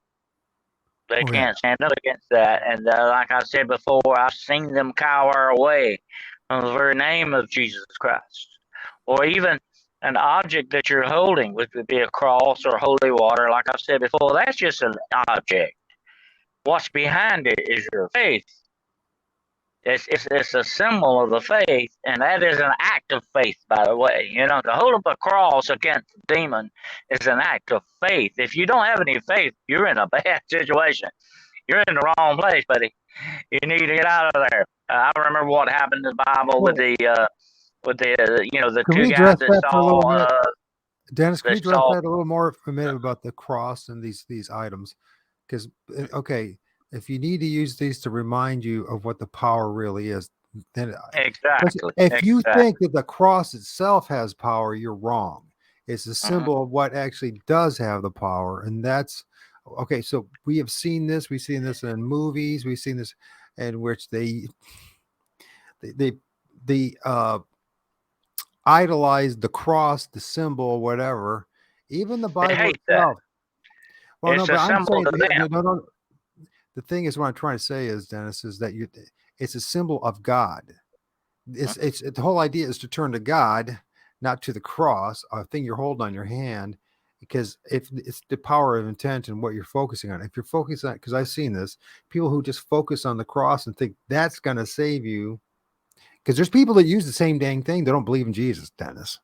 S2: They
S1: Oh, yeah.
S2: can't stand up against that. And like I said before, I've seen them cower away from the very name of Jesus Christ. Or even an object that you're holding, which would be a cross or holy water, like I've said before, that's just an object. What's behind it is your faith. It's a symbol of the faith, and that is an act of faith, by the way. You know, to hold up a cross against a demon is an act of faith. If you don't have any faith, you're in a bad situation. You're in the wrong place, buddy. You need to get out of there. I remember what happened in the Bible with
S1: Well,
S2: the
S1: can
S2: two
S1: we
S2: guys
S1: address that for a little bit, Dennis? Can we
S2: that
S1: address
S2: saw.
S1: that a little more for a minute about the cross and these items? Because okay, if you need to use these to remind you of what the power really is, then
S2: Exactly,
S1: if you think
S2: exactly.
S1: that the cross itself has power, you're wrong. It's a
S2: Hmm.
S1: symbol of what actually does have the power, and that's okay. So we have seen this. We've seen this in movies. We've seen this in which they idolize the cross, the symbol, whatever. Even the
S2: They
S1: Bible
S2: hate that.
S1: itself. Well, no,
S2: It's a
S1: but I'm
S2: symbol
S1: saying
S2: to them.
S1: no, no, no. The thing is, what I'm trying to say is, Dennis, is that it's a symbol of God. The whole idea is to turn to God, not to the cross, a thing you're holding on your hand, because if it's the power of intent and what you're focusing on. If you're focusing on, because I've seen this, people who just focus on the cross and think that's going to save you, because there's people that use the same dang thing. They don't believe in Jesus, Dennis.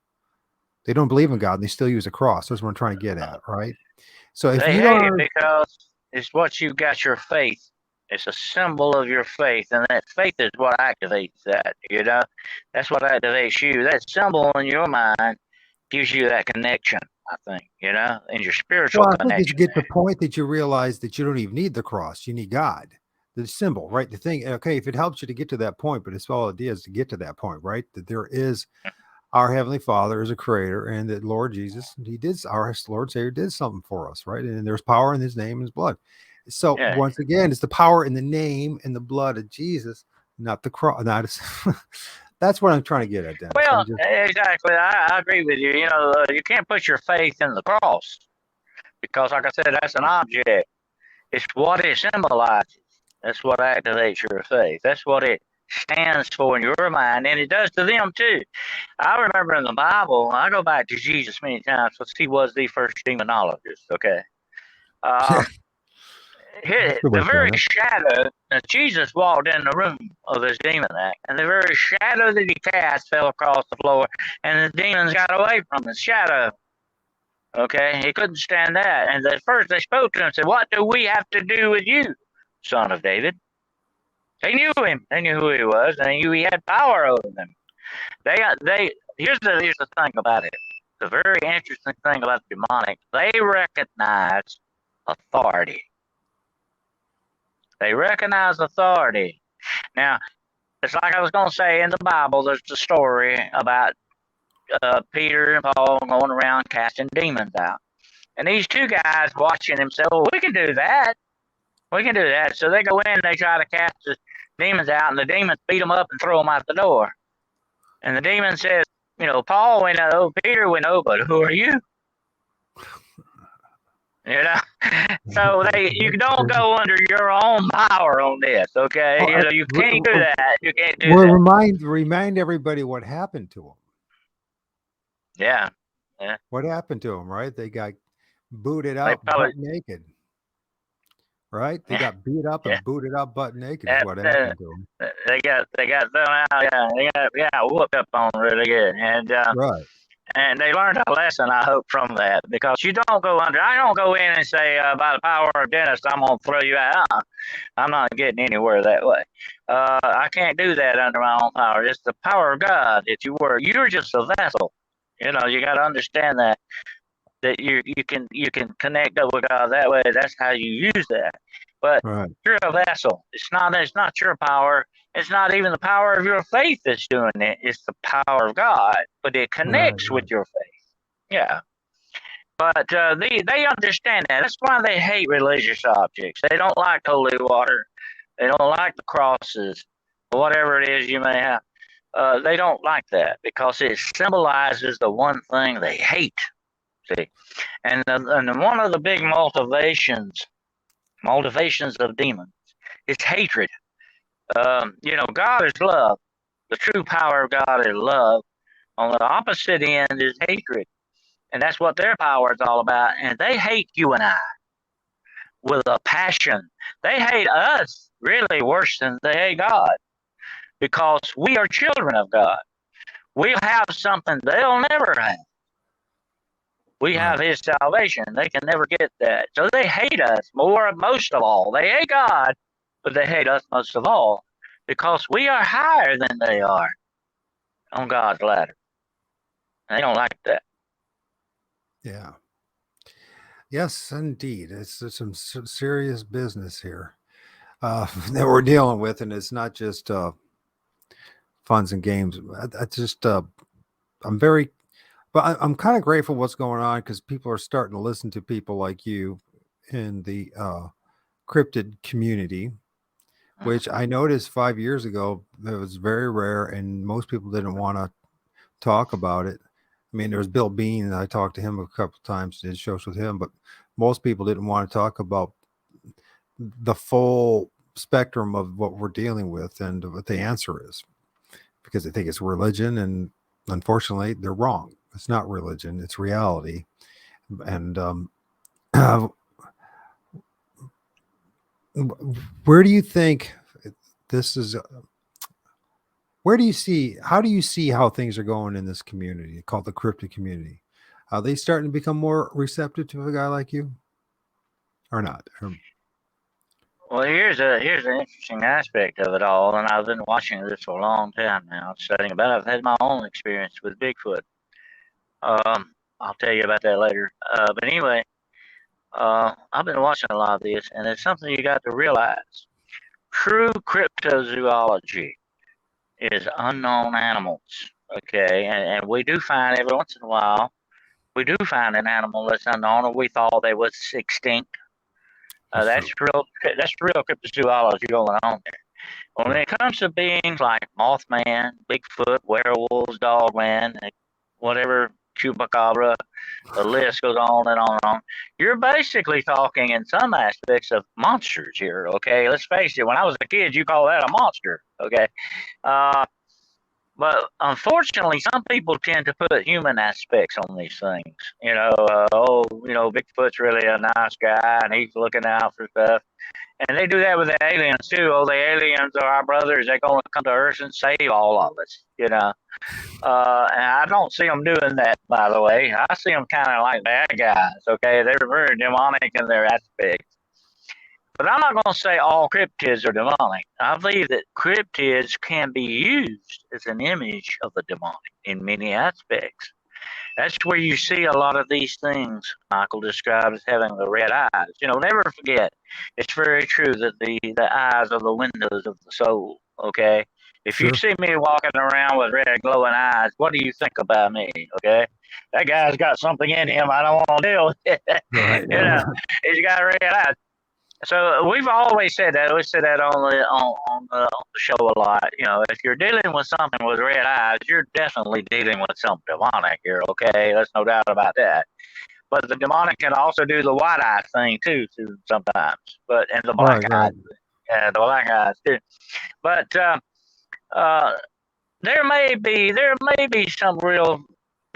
S1: They don't believe in God, and they still use a cross. That's what I'm trying to get at, right? So if
S2: They
S1: you
S2: hate it
S1: don't,
S2: because it's what you got your faith. It's a symbol of your faith, and that faith is what activates that. That's what activates you. That symbol in your mind gives you that connection. I think in your spiritual
S1: well, I think as you
S2: connection.
S1: get to the point that you realize that you don't even need the cross, you need God, the symbol, right? The thing, okay, if it helps you to get to that point, but it's all it is to get to that point, right? That there is our Heavenly Father is a creator, and that Lord Jesus, He did, our Lord Savior did something for us, right? And there's power in His name and His blood. So
S2: Yeah.
S1: once again, it's the power in the name and the blood of Jesus, not the cross. That's what I'm trying to get at, Dennis.
S2: Well,
S1: I'm just
S2: exactly. I agree with you. You can't put your faith in the cross because, like I said, that's an object. It's what it symbolizes. That's what activates your faith. That's what it stands for in your mind, and it does to them too. I remember in the Bible, I go back to Jesus many times because he was the first demonologist. Okay.
S1: Yeah,
S2: Um,
S1: that's a good way
S2: the
S1: of
S2: very
S1: saying it.
S2: shadow that Jesus walked in the room of this demon act, and the very shadow that he cast fell across the floor, and the demons got away from the shadow. Okay, he couldn't stand that. And at first they spoke to him and said, "What do we have to do with you, son of David?" They knew him. They knew who he was. They knew he had power over them. They. Here's the thing about it. The very interesting thing about the demonic, they recognize authority. They recognize authority. Now, it's like I was going to say in the Bible. There's a story about Peter and Paul going around casting demons out. And these two guys watching him say, "Well, we can do that. We can do that." So they go in and they try to cast the demons out, and the demons beat them up and throw them out the door. And the demon says, "Paul, we know, Peter, we know, but who are you?" You know, so you don't go under your own power on this, okay?
S1: Oh,
S2: You can't do that. You can't do
S1: well,
S2: that.
S1: remind everybody what happened to them.
S2: Yeah, yeah.
S1: What happened to them, right? They got booted
S2: They
S1: out
S2: probably,
S1: butt naked, right? They
S2: yeah,
S1: got beat up
S2: yeah.
S1: and booted out butt naked is what happened to them.
S2: They got thrown out. Yeah, they got whooped up on really good,
S1: Right.
S2: and they learned a lesson, I hope, from that, because you don't go under. I don't go in and say, by the power of Dennis, I'm gonna throw you out. I'm not getting anywhere that way. I can't do that under my own power. It's the power of God that you're just a vessel. You got to understand that you can connect up with God that way. That's how you use that. But
S1: Right.
S2: you're a vessel. It's not your power. It's not even the power of your faith that's doing it. It's the power of God. But it
S1: Right.
S2: connects with
S1: Right.
S2: your faith. Yeah. But they understand that. That's why they hate religious objects. They don't like holy water. They don't like the crosses, whatever it is you may have. They don't like that because it symbolizes the one thing they hate. See, and one of the big motivations of demons is hatred. God is love. The true power of God is love. On the opposite end is hatred, and that's what their power is all about. And they hate you and I with a passion. They hate us really worse than they hate God because we are children of God. We'll have something they'll never have. We
S1: Right.
S2: have His salvation. They can never get that. So they hate us most of all. They hate God, but they hate us most of all because we are higher than they are on God's ladder. They don't like that.
S1: Yeah. Yes, indeed. It's some serious business here that we're dealing with, and it's not just funs and games. I just I'm very, but I'm kind of grateful what's going on because people are starting to listen to people like you in the cryptid community, which I noticed 5 years ago that was very rare, and most people didn't want to talk about it. I mean, there was Bill Bean, and I talked to him a couple of times, did shows with him, but most people didn't want to talk about the full spectrum of what we're dealing with and what the answer is because they think it's religion, and unfortunately, they're wrong. It's not religion; it's reality. And where do you think this is? Where do you see? How do you see how things are going in this community called the cryptid community? Are they starting to become more receptive to a guy like you, or not?
S2: Well, here's an interesting aspect of it all, and I've been watching this for a long time now, studying about it. I've had my own experience with Bigfoot. I'll tell you about that later. But anyway, I've been watching a lot of this, and it's something you got to realize. True cryptozoology is unknown animals. Okay, and we do find every once in a while we do find an animal that's unknown, or we thought they was extinct.
S1: That's
S2: That's
S1: true.
S2: real. That's real cryptozoology going on there. When
S1: Yeah.
S2: it comes to beings like Mothman, Bigfoot, werewolves, Dogman, whatever chupacabra. The list goes on and on and on. You're basically talking in some aspects of monsters here, okay? Let's face it. When I was a kid, you call that a monster, okay? But unfortunately, some people tend to put human aspects on these things. Bigfoot's really a nice guy and he's looking out for stuff. And they do that with the aliens too. Oh, the aliens are our brothers. They're going to come to Earth and save all of us, And I don't see them doing that, by the way. I see them kind of like bad guys, okay? They're very demonic in their aspects. But I'm not going to say all cryptids are demonic. I believe that cryptids can be used as an image of the demonic in many aspects. That's where you see a lot of these things Michael described as having the red eyes. Never forget, it's very true that the eyes are the windows of the soul, okay? If you see me walking around with red glowing eyes, what do you think about me, okay? That guy's got something in him I don't want to deal with.
S1: Right.
S2: He's got red eyes. So we've always said that. We said that on the show a lot. If you're dealing with something with red eyes, you're definitely dealing with something demonic here. Okay, there's no doubt about that. But the demonic can also do the white eye thing too sometimes. And the black eyes, yeah, the black eyes too. But there may be some real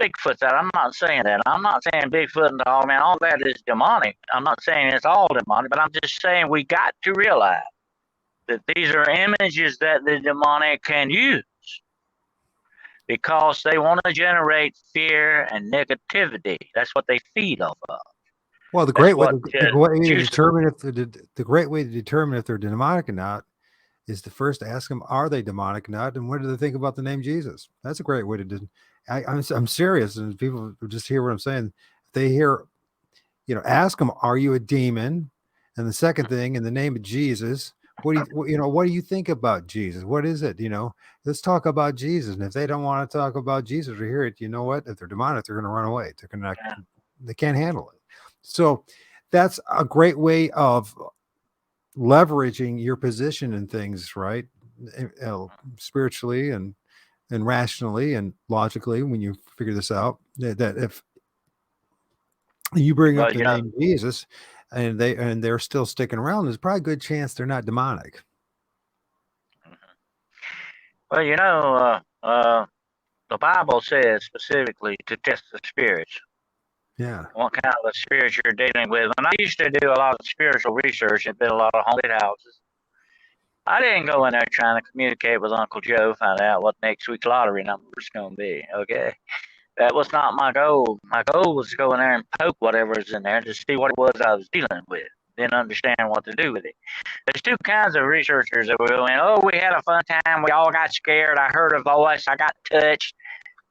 S2: Bigfoot's out. I'm not saying that. I'm not saying Bigfoot and all, man. All that is demonic. I'm not saying it's all demonic, but I'm just saying we got to realize that these are images that the demonic can use because they want to generate fear and negativity. That's what they feed off of.
S1: Well, the great way to determine if they're demonic or not is to first ask them, are they demonic or not? And what do they think about the name Jesus? That's a great way to do. I'm serious, and people just hear what I'm saying. They hear, ask them, are you a demon? And the second thing, in the name of Jesus, what do you think about Jesus? What is it? Let's talk about Jesus. And if they don't want to talk about Jesus or hear it, you know what? If they're demonic, they're going to run away. They can't handle it. So that's a great way of leveraging your position in things, right? Spiritually and rationally and logically, when you figure this out, that if you bring up the name Jesus and they're still sticking around, there's probably a good chance they're not demonic.
S2: Well, the Bible says specifically to test the spirits.
S1: Yeah.
S2: What kind of a spirit you're dealing with. When I used to do a lot of spiritual research and build a lot of haunted houses, I didn't go in there trying to communicate with Uncle Joe, find out what next week's lottery number is going to be, okay? That was not my goal. My goal was to go in there and poke whatever's in there to see what it was I was dealing with, then understand what to do with it. There's two kinds of researchers that will go in, oh, we had a fun time, we all got scared, I heard a voice, I got touched,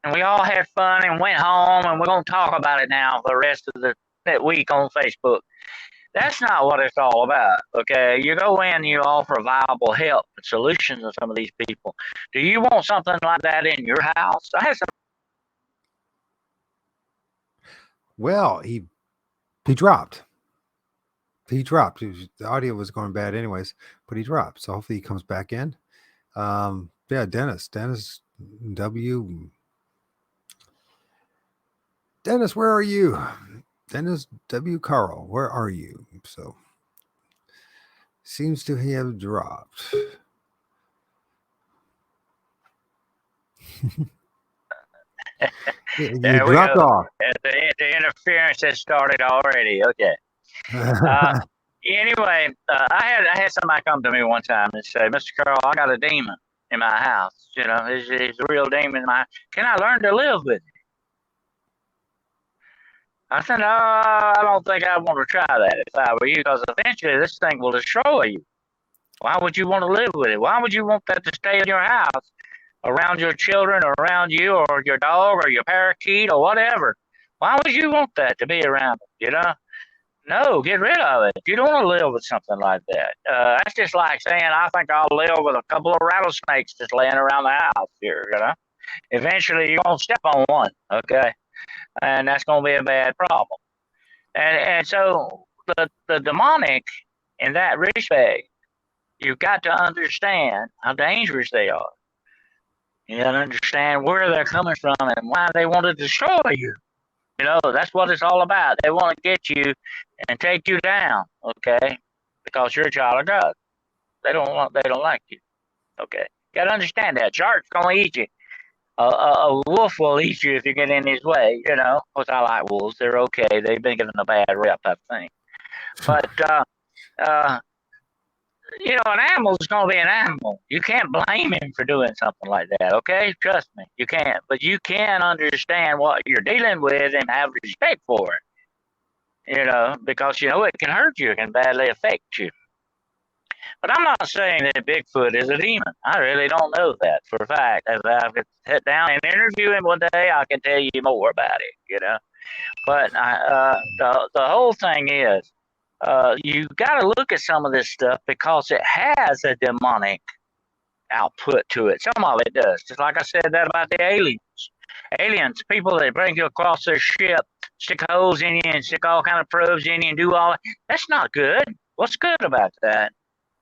S2: and we all had fun and went home, and we're going to talk about it now for the rest of that week on Facebook. That's not what it's all about, okay? You go in, you offer viable help and solutions to some of these people. Do you want something like that in your house? I had some.
S1: Well, he dropped. The audio was going bad anyways, but he dropped. So hopefully he comes back in. Dennis W. Dennis, where are you? Dennis W. Carroll, where are you? So seems to have dropped. you dropped off.
S2: The interference has started already. Okay. Anyway, I had somebody come to me one time and say, Mr. Carroll, I got a demon in my house. He's a real demon in my house. Can I learn to live with it? I said, no, I don't think I want to try that if I were you, because eventually this thing will destroy you. Why would you want to live with it? Why would you want that to stay in your house, around your children, or around you, or your dog, or your parakeet, or whatever? Why would you want that to be around them, No, get rid of it. You don't want to live with something like that. That's just like saying, I think I'll live with a couple of rattlesnakes just laying around the house here, Eventually, you're going to step on one, okay? And that's going to be a bad problem. And so the demonic, in that respect, you've got to understand how dangerous they are. You got to understand where they're coming from and why they want to destroy you. That's what it's all about. They want to get you and take you down, okay? Because you're a child of God. They don't like you, okay? Got to understand that. Shark's gonna eat you. A wolf will eat you if you get in his way. Of course, I like wolves. They're okay. They've been given a bad rep, I think. But uh, an animal is going to be an animal. You can't blame him for doing something like that, okay? Trust me, you can't. But you can understand what you're dealing with and have respect for it, because, it can hurt you, it can badly affect you. But I'm not saying that Bigfoot is a demon. I really don't know that for a fact. If I could sit down and interview him one day, I can tell you more about it. But the whole thing is, you got to look at some of this stuff because it has a demonic output to it. Some of it does. Just like I said that about the aliens. Aliens, people that bring you across their ship, stick holes in you and stick all kind of probes in you and do all that. That's not good. What's good about that?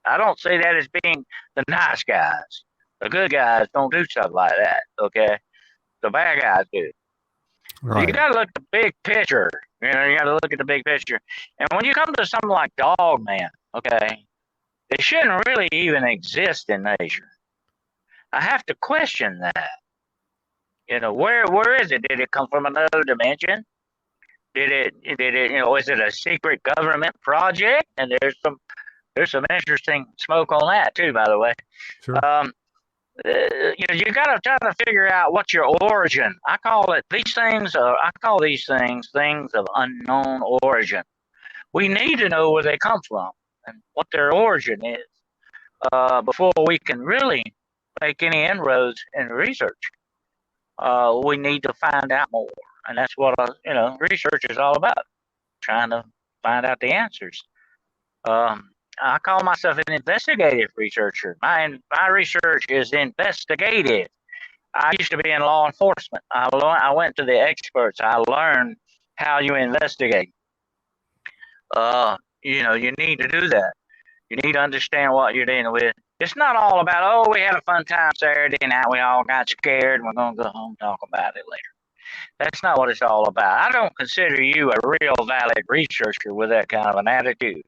S2: I don't see that as being the nice guys. The good guys don't do stuff like that, okay? The bad guys do. Right. You got to look at the big picture. You got to look at the big picture. And when you come to something like Dog Man, okay, it shouldn't really even exist in nature. I have to question that. Where is it? Did it come from another dimension? Did it, is it a secret government project? And there's some interesting smoke on that too, by the way. Sure. You got to try to figure out what's your origin. I call these things of unknown origin. We need to know where they come from and what their origin is before we can really make any inroads in research. We need to find out more, and that's what research is all about, trying to find out the answers. I call myself an investigative researcher. My research is investigative. I used to be in law enforcement. I went to the experts. I learned how you investigate. You need to do that. You need to understand what you're dealing with. It's not all about, we had a fun time Saturday night, we all got scared, and we're going to go home and talk about it later. That's not what it's all about. I don't consider you a real valid researcher with that kind of an attitude.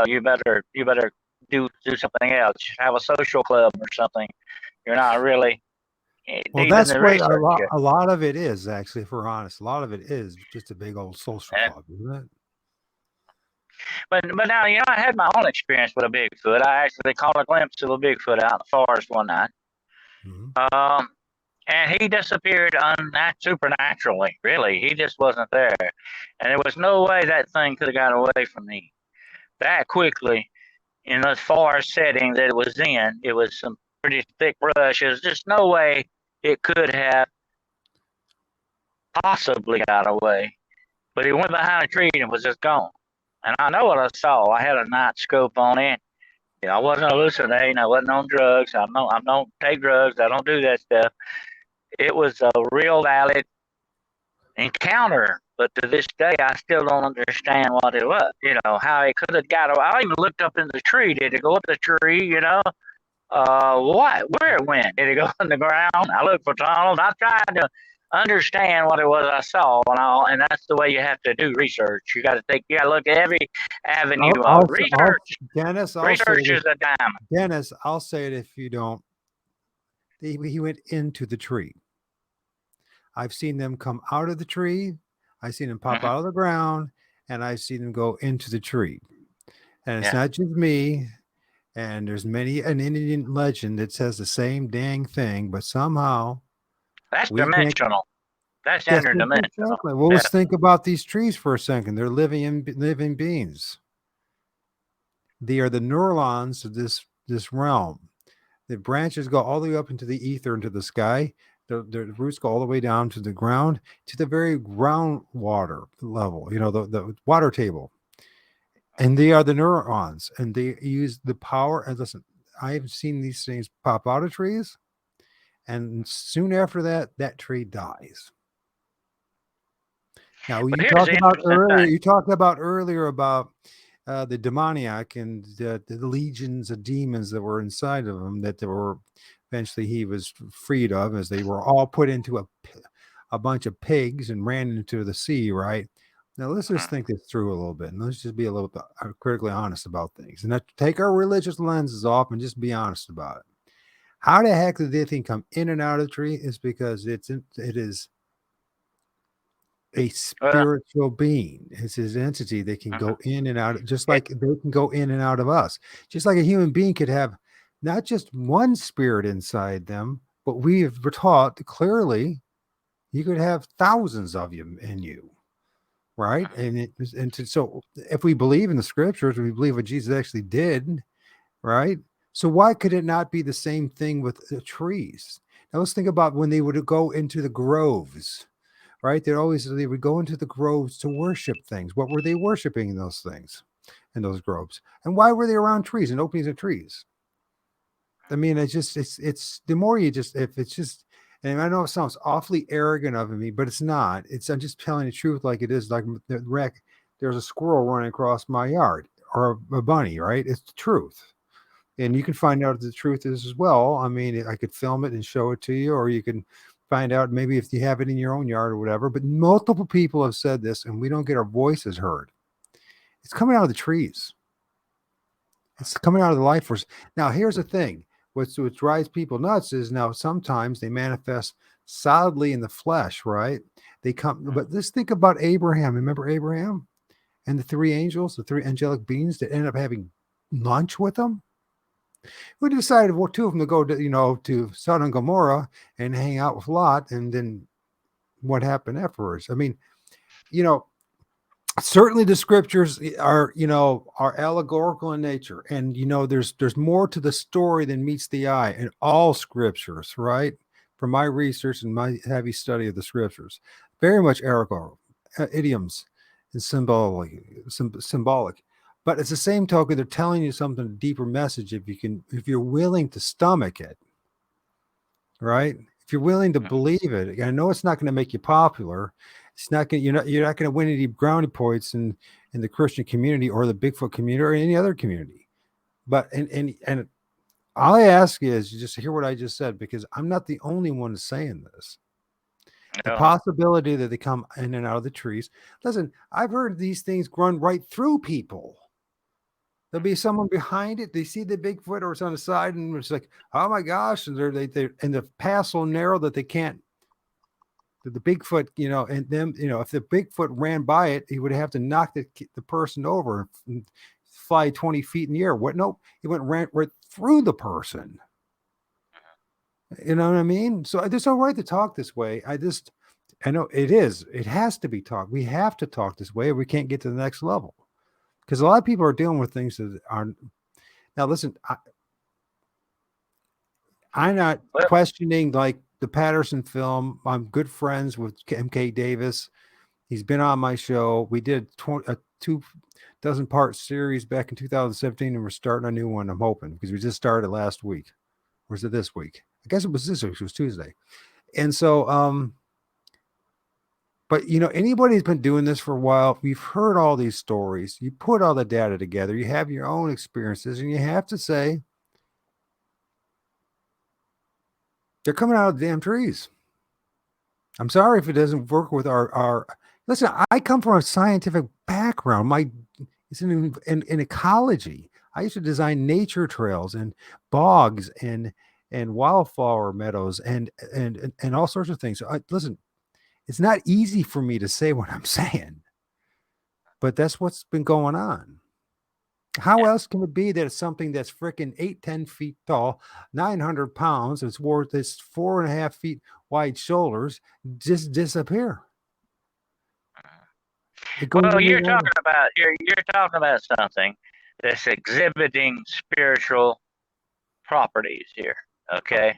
S2: You better do something else. Have a social club or something. You're not really.
S1: Well, that's what a lot of it is, actually, if we're honest. A lot of it is just a big old social club, isn't it?
S2: But now, I had my own experience with a Bigfoot. I actually caught a glimpse of a Bigfoot out in the forest one night. Mm-hmm. And he disappeared supernaturally, really. He just wasn't there. And there was no way that thing could have got away from me that quickly in the forest setting that it was in. It was some pretty thick brush. There's just no way it could have possibly got away. But he went behind a tree and was just gone. And I know what I saw. I had a night scope on it. I wasn't hallucinating. I wasn't on drugs. I don't take drugs. I don't do that stuff. It was a real valid encounter. But to this day, I still don't understand what it was. How it could have got away. I even looked up in the tree. Did it go up the tree? What? Where it went? Did it go in the ground? I looked for tunnels. I tried to understand what it was I saw and that's the way you have to do research. You got to look at every avenue of research.
S1: Dennis,
S2: research is a diamond.
S1: Dennis, I'll say it if you don't. He went into the tree. I've seen them come out of the tree. I've seen them pop out of the ground, and I've seen them go into the tree. And it's not just me. And there's an Indian legend that says the same dang thing, but somehow
S2: that's dimensional. That's interdimensional.
S1: Exactly. Well, let's think about these trees for a second. They're living beings. They are the neurons of this realm. The branches go all the way up into the ether, into the sky. The roots go all the way down to the ground, to the very groundwater level, the water table. And they are the neurons, and they use the power. And listen, I've seen these things pop out of trees, and soon after that tree dies. Now, you talked about earlier about the demoniac and the legions of demons that were inside of them, that they were eventually he was freed of, as they were all put into a bunch of pigs and ran into the sea, right? Now let's just think this through a little bit, and let's just be a little bit critically honest about things, and take our religious lenses off and just be honest about it. How the heck did they think come in and out of the tree? Is because it is a
S2: Well,
S1: spiritual being. It's his entity that can go in and out, just like they can go in and out of us. Just like a human being could have not just one spirit inside them, but we're taught clearly you could have thousands of you in you, right? So if we believe in the scriptures, we believe what Jesus actually did, right? So why could it not be the same thing with the trees? Now let's think about when they would go into the groves, right? They would go into the groves to worship things. What were they worshiping in those things, in those groves? And why were they around trees and openings of trees? I mean, it's the more you just, if it's just, and I know it sounds awfully arrogant of me, but it's not. I'm just telling the truth like it is. Like there's a squirrel running across my yard, or a bunny, right? It's the truth. And you can find out the truth is as well. I mean, I could film it and show it to you, or you can find out maybe if you have it in your own yard or whatever. But multiple people have said this, and we don't get our voices heard. It's coming out of the trees. It's coming out of the life force. Now, here's the thing. What drives people nuts is now sometimes they manifest solidly in the flesh, right? They come, but let's think about Abraham. Remember Abraham and the three angels, the three angelic beings that ended up having lunch with them? Who decided, well, two of them to go to Sodom and Gomorrah and hang out with Lot, and then what happened afterwards? I mean, certainly the scriptures are allegorical in nature, and there's more to the story than meets the eye in all scriptures, right? From my research and my heavy study of the scriptures, very much allegorical, idioms and symbolic. But it's the same token, they're telling you something, a deeper message, if you're willing to stomach it, right? If you're willing to believe it. I know it's not going to make you popular. It's not going. You're not going to win any brownie points in the Christian community or the Bigfoot community or any other community. But and all I ask is you just hear what I just said, because I'm not the only one saying this. The possibility that they come in and out of the trees. Listen, I've heard these things run right through people. There'll be someone behind it. They see the Bigfoot, or it's on the side, and it's like, oh my gosh! And and the path so narrow that they can't. The Bigfoot, and them, if the Bigfoot ran by it, he would have to knock the person over and fly 20 feet in the air. What? Nope, he ran right through the person. You know what I mean? So there's no right to talk this way. I know it is. It has to be talked. We have to talk this way, or we can't get to the next level. Because a lot of people are dealing with things that are. Now, listen, I'm not questioning like the Patterson film. I'm good friends with M.K. Davis. He's been on my show. We did a 2-dozen-part series back in 2017, and we're starting a new one, I'm hoping, because we just started last week. Or is it this week? I guess it was this week. It was Tuesday. And so, but anybody's been doing this for a while. We've heard all these stories. You put all the data together. You have your own experiences, and you have to say they're coming out of the damn trees. I'm sorry if it doesn't work with our. Listen, I come from a scientific background. It's in ecology. I used to design nature trails and bogs and wildflower meadows and all sorts of things. So listen, it's not easy for me to say what I'm saying, but that's what's been going on. How else can it be that it's something that's freaking 8-10 feet tall, 900 pounds, it's worth this 4.5 feet wide shoulders, just disappear?
S2: Well, you're talking about something that's exhibiting spiritual properties here. Okay,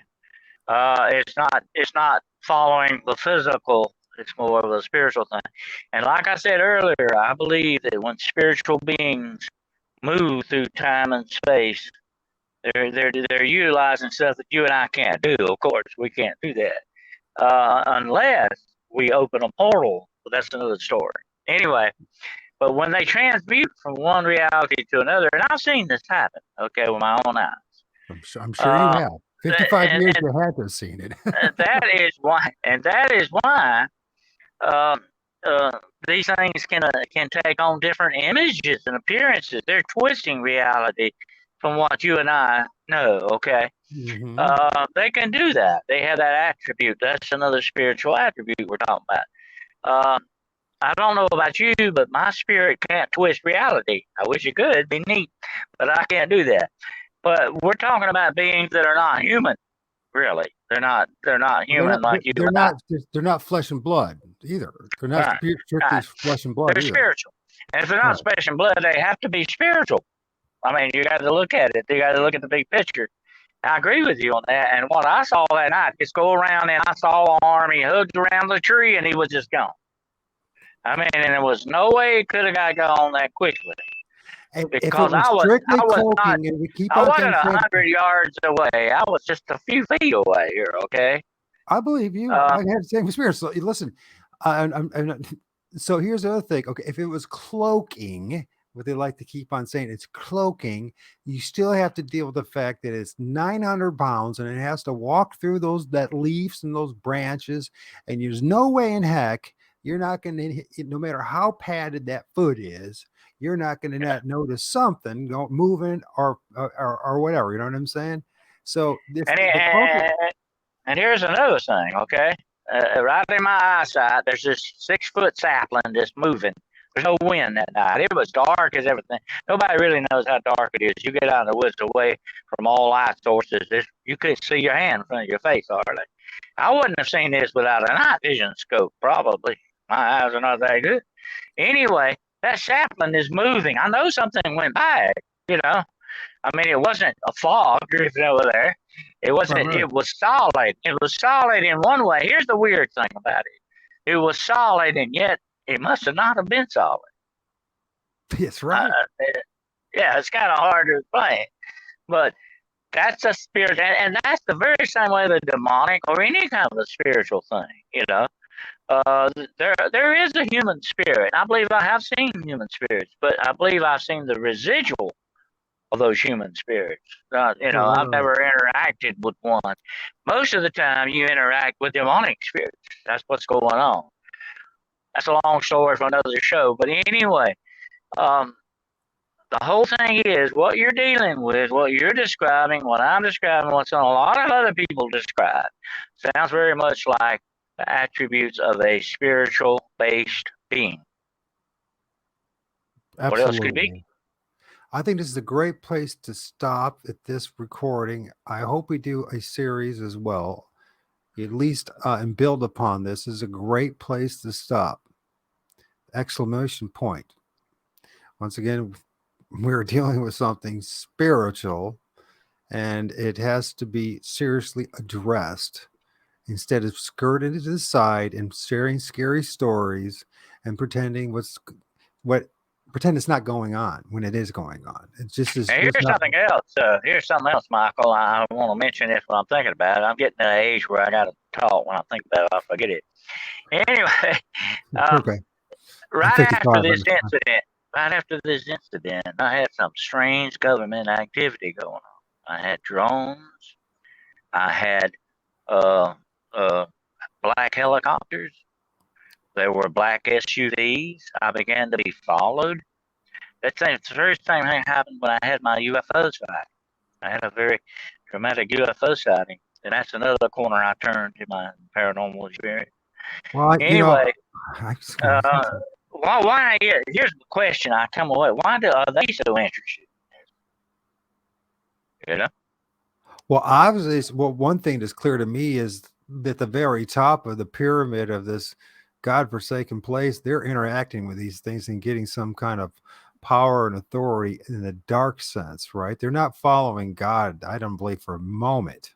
S2: it's not following the physical. It's more of a spiritual thing. And like I said earlier, I believe that when spiritual beings move through time and space, they're utilizing stuff that you and I can't do. Of course, we can't do that unless we open a portal. But that's another story. Anyway, but when they transmute from one reality to another, and I've seen this happen, okay, with my own eyes.
S1: I'm sure you have. 55
S2: and,
S1: years you had to have seen it.
S2: that is why um, uh, these things can take on different images and appearances. They're twisting reality from what you and I know. Okay,
S1: Mm-hmm.
S2: they can do that. They have that attribute. That's another spiritual attribute we're talking about. Uh, I don't know about you, but my spirit can't twist reality. I wish it could. It'd be neat, but I can't do that. But we're talking about beings that are not human. Really, they're not human like you and I.
S1: They're not flesh and blood either. They're not
S2: Right,
S1: strictly
S2: right.
S1: flesh and blood
S2: They're
S1: either.
S2: spiritual, and if they're not
S1: Right.
S2: flesh and blood, they have to be spiritual. I mean, you got to look at it. You got to look at the big picture. I agree with you on that. And what I saw that night, just go around and I saw an arm. He hugged around the tree and he was just gone. I mean, and there was no way it could have got gone that quickly
S1: If it
S2: because
S1: was strictly
S2: I was not,
S1: cloaking, and we keep
S2: I
S1: on
S2: wasn't
S1: things saying,
S2: 100 yards away. I was just a few feet away here. Okay.
S1: I believe you.
S2: Uh,
S1: I had the same experience. So listen, so here's the other thing. Okay, if it was cloaking, what they like to keep on saying, it's cloaking. You still have to deal with the fact that it's 900 pounds and it has to walk through that leaves and those branches, and there's no way in heck you're not going to, no matter how padded that foot is, you're not going to not notice something moving or whatever. You know what I'm saying? So if
S2: and,
S1: the cloaking.
S2: and and here's another thing. Okay. Right in my eyesight, there's this 6 foot sapling just moving. There's no wind that night. It was dark as everything. Nobody really knows how dark it is. You get out in the woods away from all light sources. You couldn't see your hand in front of your face hardly. I wouldn't have seen this without a night vision scope, probably. My eyes are not that good. Anyway, that sapling is moving. I know something went by it, you know. I mean, it wasn't a fog drifting over there. It wasn't.
S1: Right.
S2: It was solid. It was solid in one way. Here's the weird thing about it. It was solid, and yet it must have not have been solid.
S1: That's
S2: Uh,
S1: right.
S2: yeah, it's kind of hard to explain, but that's a spirit, and that's the very same way the demonic or any kind of a spiritual thing. You know, there is a human spirit. I believe I have seen human spirits, but I believe I've seen the residual of those human spirits. I've
S1: Right.
S2: never interacted with one. Most of the time, you interact with demonic spirits. That's what's going on. That's a long story for another show. But anyway, um, the whole thing is what you're dealing with, what you're describing, what I'm describing, what's a lot of other people describe. Sounds very much like the attributes of a spiritual based being. What else could it be?
S1: Absolutely. I think this is a great place to stop at this recording. I hope we do a series as well, at least, and build upon this. This is a great place to stop. Exclamation point. Once again, we're dealing with something spiritual and it has to be seriously addressed instead of skirting to the side and sharing scary stories and what pretend it's not going on when it is going on. It's just is
S2: And
S1: just
S2: here's
S1: not.
S2: something else. Here's something else, Michael. I want to mention this when I'm thinking about it. I'm getting to an age where I got to talk when I think about it. I forget it. Anyway, um,
S1: Okay. I'm
S2: right
S1: 55.
S2: after this incident, I had some strange government activity going on. I had drones. I had uh, uh, black helicopters. There were black SUVs. I began to be followed. The very same thing happened when I had my UFO sighting. I had a very dramatic UFO sighting, and that's another corner I turned to my paranormal experience.
S1: Well,
S2: Anyway,
S1: I just,
S2: uh, why? Here's the question I come away. Why are they so interested? You know?
S1: well, obviously, well, one thing that's clear to me is that the very top of the pyramid of this godforsaken place, they're interacting with these things and getting some kind of power and authority in the dark sense, right? They're not following God, I don't believe for a moment.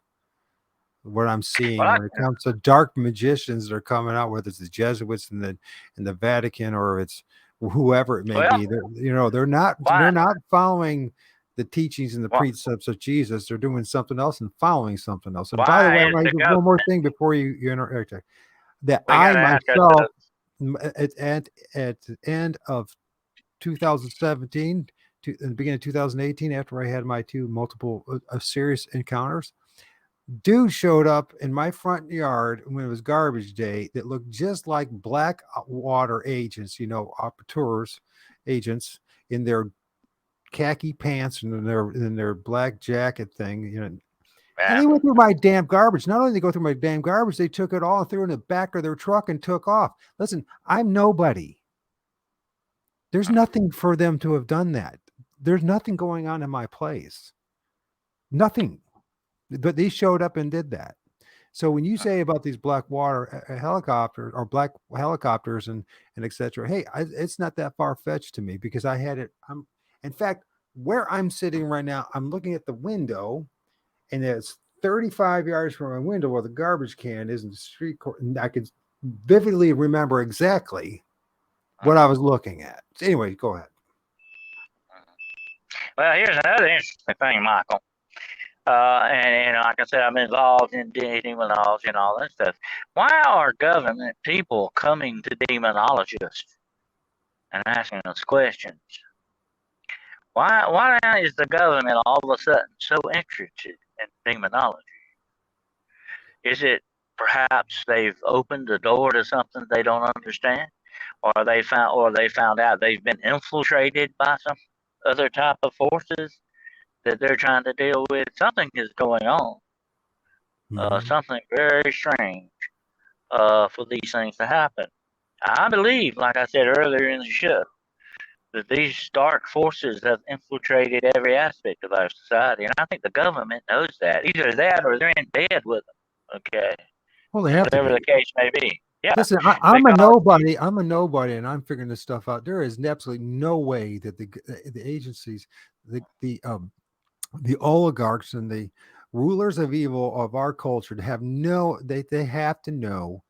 S1: What I'm
S2: Well,
S1: seeing when it comes to dark magicians that are coming out, whether it's the Jesuits in the Vatican or it's whoever it may
S2: well,
S1: be, they're
S2: why?
S1: not following the teachings and the
S2: Why,
S1: precepts of Jesus. They're doing something else and following something else. And by the way,
S2: why
S1: I
S2: is
S1: want
S2: the
S1: to do one
S2: government?
S1: more thing before you interact. That
S2: We got
S1: I
S2: to ask
S1: myself,
S2: ourselves.
S1: at the end of 2017, in the beginning of 2018, after I had my two multiple serious encounters, dude showed up in my front yard when it was garbage day that looked just like black water agents, operateurs, agents in their khaki pants and in their black jacket thing, and
S2: Yeah.
S1: they went through my damn garbage. Not only did they go through my damn garbage, they took it all and threw it in the back of their truck and took off. Listen, I'm nobody. There's nothing for them to have done that. There's nothing going on in my place. Nothing. But they showed up and did that. So when you say about these black water helicopters or black helicopters and etc., hey, it's not that far fetched to me because I had it. In fact, where I'm sitting right now, I'm looking at the window, and it's 35 yards from my window where the garbage can is in the street court, and I could vividly remember exactly what I was looking at. So anyway, go ahead.
S2: Well, here's another interesting thing, Michael. And like I said, I'm involved in demonology and all that stuff. Why are government people coming to demonologists and asking us questions? Why is the government all of a sudden so interested in demonology? Is it perhaps they've opened the door to something they don't understand, or they found out they've been infiltrated by some other type of forces that they're trying to deal with? Something is going on. Something very strange for these things to happen. I believe, like I said earlier in the show, that these dark forces have infiltrated every aspect of our society, and I think the government knows that. Either that or they're in bed with them. Okay.
S1: Well, they have
S2: whatever
S1: to
S2: the case may be. Yeah.
S1: Listen, I'm a nobody. I'm a nobody, and I'm figuring this stuff out. There is absolutely no way that the agencies, the oligarchs and the rulers of evil of our culture they have to know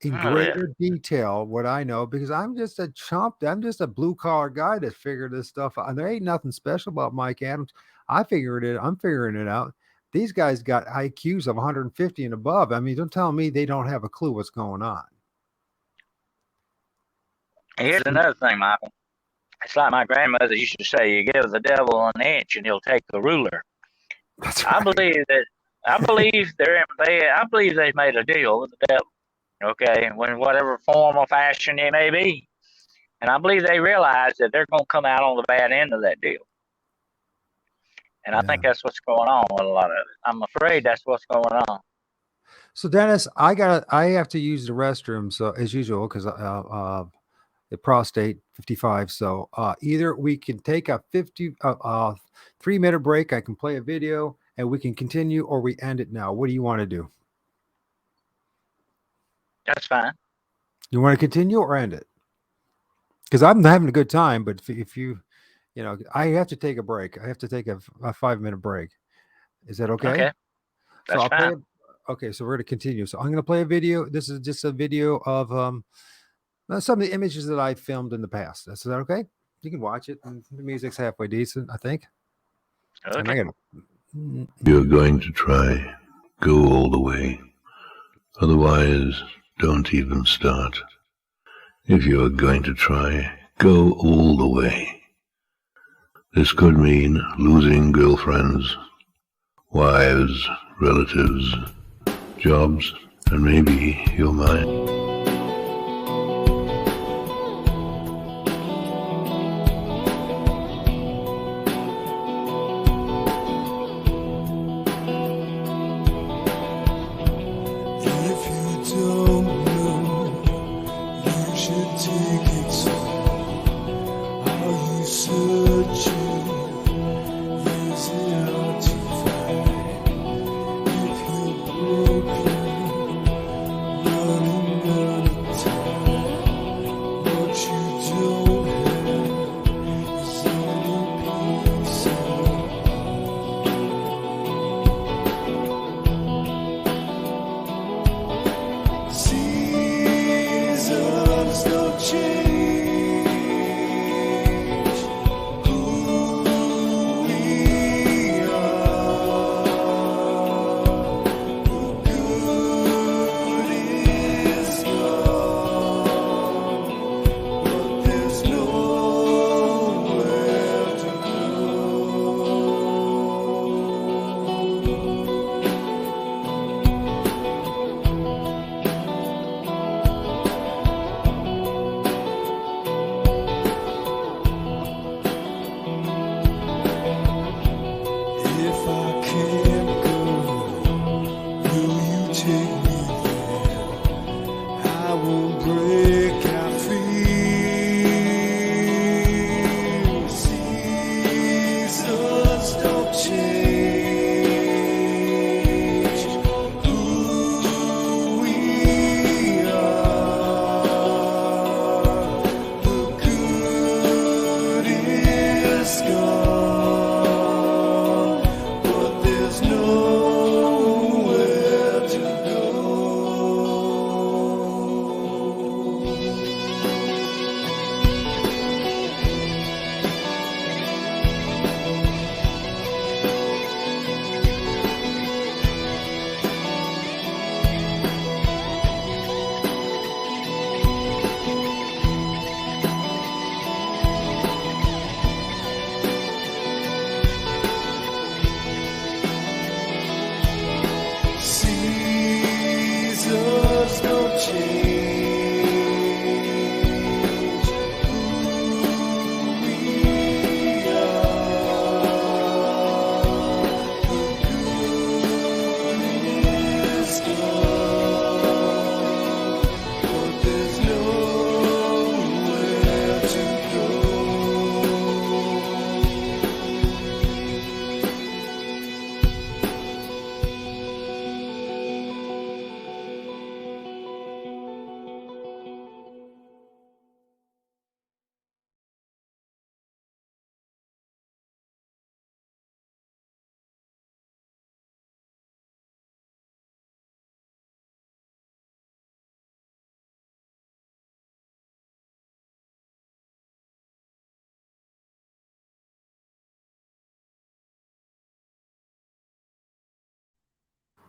S1: in greater detail what I know, because I'm just a chump. I'm just a blue collar guy that figured this stuff out. And there ain't nothing special about Mike Adams. I'm figuring it out. These guys got IQs of 150 and above. I mean, don't tell me they don't have a clue what's going on.
S2: Here's another thing, Michael. It's like my grandmother used to say: "You give the devil an inch, and he'll take the ruler."
S1: That's right.
S2: I believe they've made a deal with the devil. Okay, in whatever form or fashion it may be, and I believe they realize that they're going to come out on the bad end of that deal. And I think that's what's going on with a lot of it. I'm afraid that's what's going on.
S1: So Dennis, I have to use the restroom, so as usual, because the prostate 55. So either we can take a 3-minute break. I can play a video and we can continue, or we end it now. What do you want to do?
S2: That's fine.
S1: You want to continue or end it? Because I'm having a good time, but if you I have to take a break. I have to take a 5-minute break. Is that okay?
S2: Okay. That's
S1: so
S2: fine.
S1: Okay, so we're going to continue. So I'm going to play a video. This is just a video of some of the images that I filmed in the past. Is that okay? You can watch it. And the music's halfway decent, I think.
S2: Okay.
S3: You're going to try. Go all the way. Otherwise, don't even start. If you're going to try, go all the way. This could mean losing girlfriends, wives, relatives, jobs, and maybe your mind.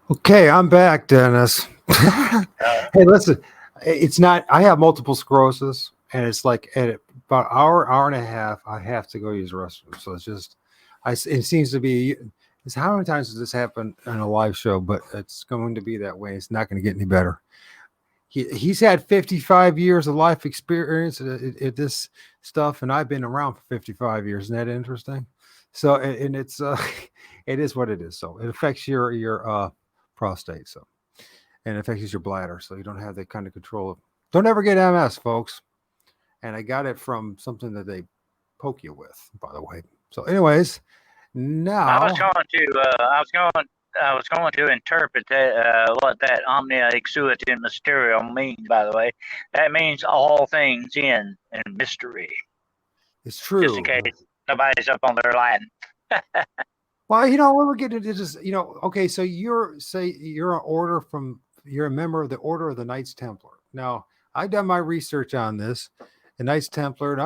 S1: Okay, I'm back, Dennis. Hey, listen, it's not. I have multiple sclerosis, and it's like at about hour and a half, I have to go use the restroom. So it's just, it seems to be. It's how many times does this happen on a live show? But it's going to be that way. It's not going to get any better. He's had 55 years of life experience at this stuff, and I've been around for 55 years. Isn't that interesting? So, and it's it is what it is. So it affects your prostate. So, and it affects your bladder. So you don't have that kind of control of. Don't ever get MS, folks. And I got it from something that they poke you with, by the way. So, anyways, now
S2: I was going to interpret that, what that omnia exuitum mysterium means. By the way, that means all things in mystery.
S1: it's true.
S2: Just in case nobody's up on their Latin.
S1: Well, when we're getting into this, okay, so you're a member of the Order of the Knights Templar. Now, I've done my research on this, the Knights Templar, and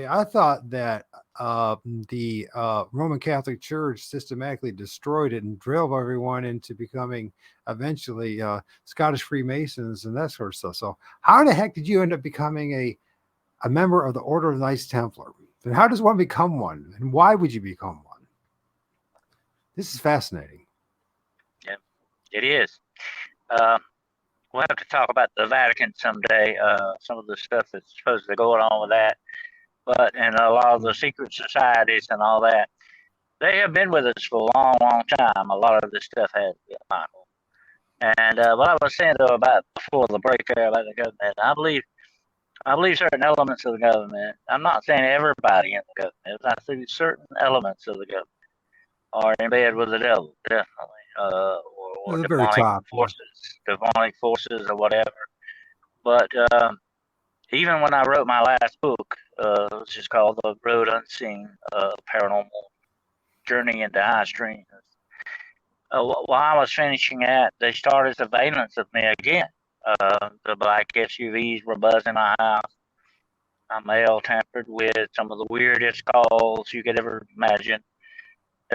S1: I thought that the Roman Catholic Church systematically destroyed it and drove everyone into becoming eventually Scottish Freemasons and that sort of stuff. So, how the heck did you end up becoming a member of the Order of the Knights Templar? And how does one become one? And why would you become one? This is fascinating.
S2: Yeah, it is. We'll have to talk about the Vatican someday, some of the stuff that's supposed to go on with that. But and a lot of the secret societies and all that, they have been with us for a long, long time. A lot of this stuff has been, Michael. And what I was saying though about before the break there about the government, I believe certain elements of the government. I'm not saying everybody in the government. I think certain elements of the government are in bed with the devil, definitely, or
S1: The very top
S2: demonic forces, or whatever. But even when I wrote my last book, which is called The Road Unseen, Paranormal Journey into High Strangeness, while I was finishing that, they started surveillance of me again. The black SUVs were buzzing my house. My mail tampered with, some of the weirdest calls you could ever imagine.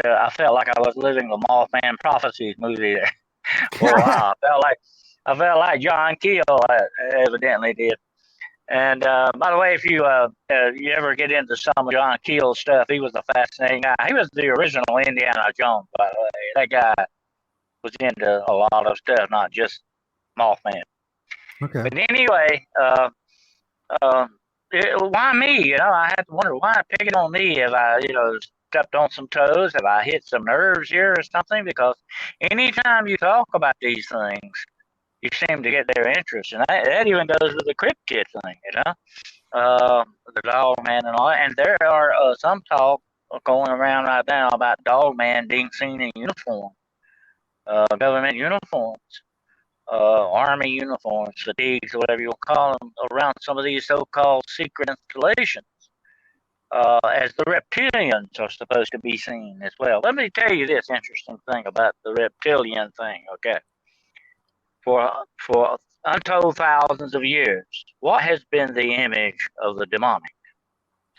S2: I felt like I was living the Mothman Prophecies movie there for a while. I felt like John Keel evidently did. And by the way, if you ever get into some of John Keel's stuff, he was a fascinating guy. He was the original Indiana Jones, by the way. That guy was into a lot of stuff, not just Mothman.
S1: Okay.
S2: But anyway, why me? I had to wonder why pick it on me if I, stepped on some toes, if I hit some nerves here or something. Because anytime you talk about these things, you seem to get their interest, and that even goes with the cryptid thing, the dog man and all that. And there are some talk going around right now about dog man being seen in uniform, government uniforms, army uniforms, fatigues, whatever you call them, around some of these so-called secret installations, as the reptilians are supposed to be seen as well. Let me tell you this interesting thing about the reptilian thing, okay? For untold thousands of years, what has been the image of the demonic?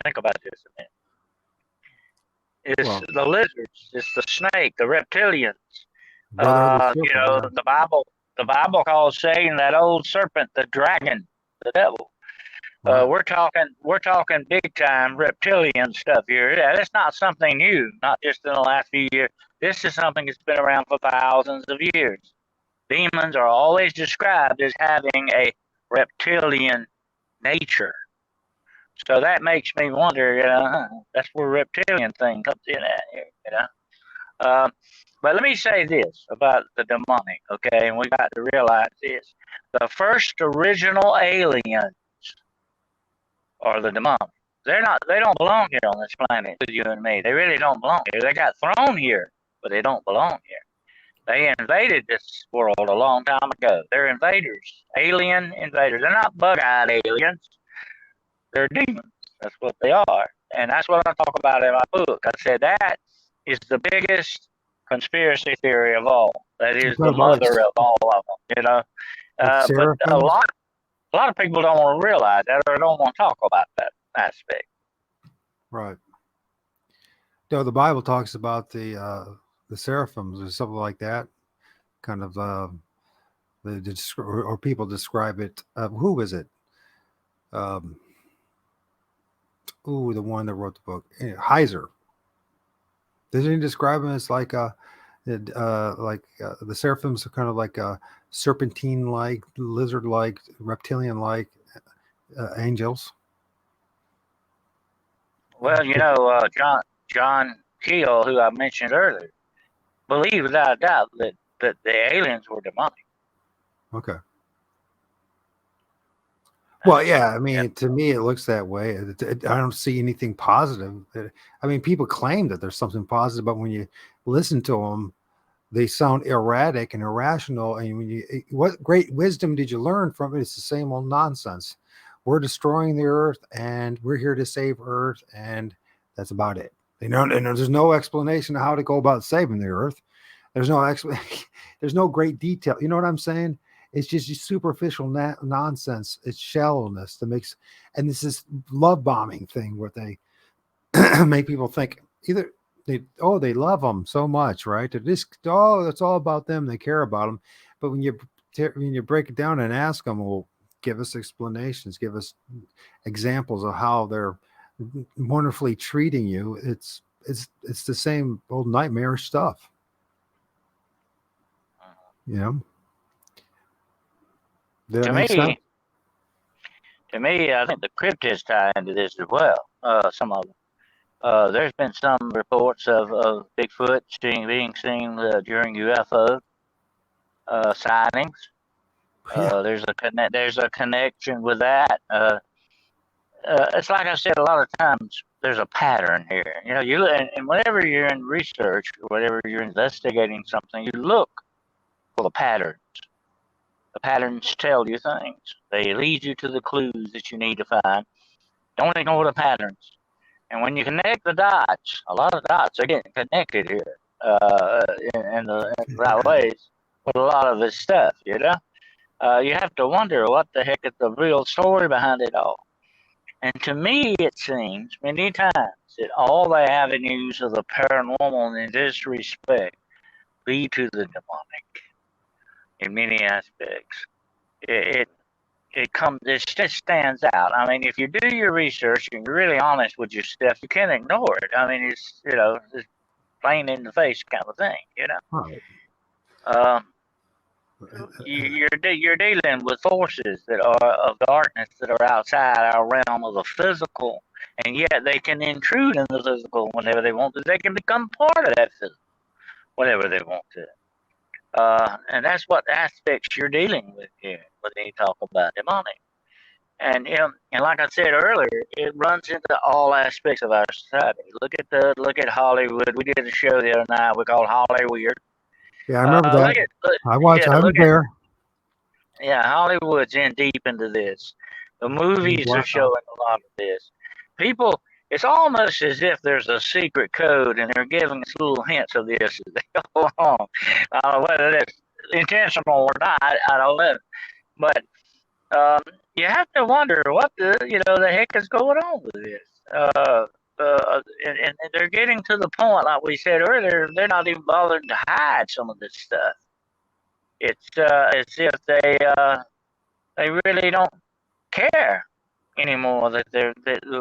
S2: Think about this a minute. It's the lizards, it's the snake, the reptilians. The Bible calls Satan that old serpent, the dragon, the devil. We're talking big time reptilian stuff here. That's not something new, not just in the last few years. This is something that's been around for thousands of years. Demons are always described as having a reptilian nature. So that makes me wonder, that's where reptilian thing comes in at here, But let me say this about the demonic, okay? And we got to realize this. The first original aliens are the demonic. They don't belong here on this planet with you and me. They really don't belong here. They got thrown here, but they don't belong here. They invaded this world a long time ago. They're invaders, alien invaders. They're not bug-eyed aliens. They're demons. That's what they are. And that's what I talk about in my book. I said that is the biggest conspiracy theory of all. That is the mother of all of them, but a lot of people don't want to realize that or don't want to talk about that aspect.
S1: Right. The Bible talks about the seraphims or something like that. kind of or people describe it. Who is it? Um, the one that wrote the book, Heiser. Doesn't he describe him as like the seraphims are kind of like a serpentine-like, lizard-like, reptilian-like angels?
S2: Well, John Keel, who I mentioned earlier, believed without a doubt that the aliens were demonic.
S1: Okay. Well, yeah. I mean, to me, it looks that way. I don't see anything positive. I mean, people claim that there's something positive, but when you listen to them, they sound erratic and irrational. And what great wisdom did you learn from it? It's the same old nonsense. We're destroying the earth, and we're here to save Earth, and that's about it. And there's no explanation of how to go about saving the earth. There's no there's no great detail. You know what I'm saying? It's just superficial nonsense. It's shallowness that makes, and this is love bombing thing where they make people think either they love them so much, right? They're just it's all about them. They care about them, but when you break it down and ask them, well, give us explanations, give us examples of how they're wonderfully treating you. It's the same old nightmarish stuff, you know.
S2: To me, I think the cryptids tie into this as well. Some of them. There's been some reports of Bigfoot being seen during UFO sightings. There's a connection with that. It's like I said, a lot of times there's a pattern here. You know, and whenever you're in research, or whenever you're investigating something, you look for the patterns. The patterns tell you things. They lead you to the clues that you need to find. Don't ignore the patterns. And when you connect the dots, a lot of dots are getting connected here in the right ways with a lot of this stuff, you know? You have to wonder what the heck is the real story behind it all. And to me, it seems many times that all the avenues of the paranormal in this respect lead to the demonic in many aspects. It just stands out. I mean, if you do your research and you're really honest with your stuff, you can't ignore it. I mean, it's it's plain in the face kind of thing, you know.
S1: Right.
S2: You're dealing with forces that are of darkness that are outside our realm of the physical, and yet they can intrude in the physical whenever they want to. They can become part of that physical whenever they want to. And that's what aspects you're dealing with here when you talk about demonic. And like I said earlier, it runs into all aspects of our society. Look at Hollywood. We did a show the other night we called Hollywood.
S1: Yeah, I remember that. I was there.
S2: Yeah, Hollywood's in deep into this. The movies are showing a lot of this. People, it's almost as if there's a secret code and they're giving us little hints of this as they go along. Whether it's intentional or not, I don't know. But you have to wonder what the heck is going on with this. And they're getting to the point, like we said earlier, they're not even bothering to hide some of this stuff. It's as if they really don't care anymore that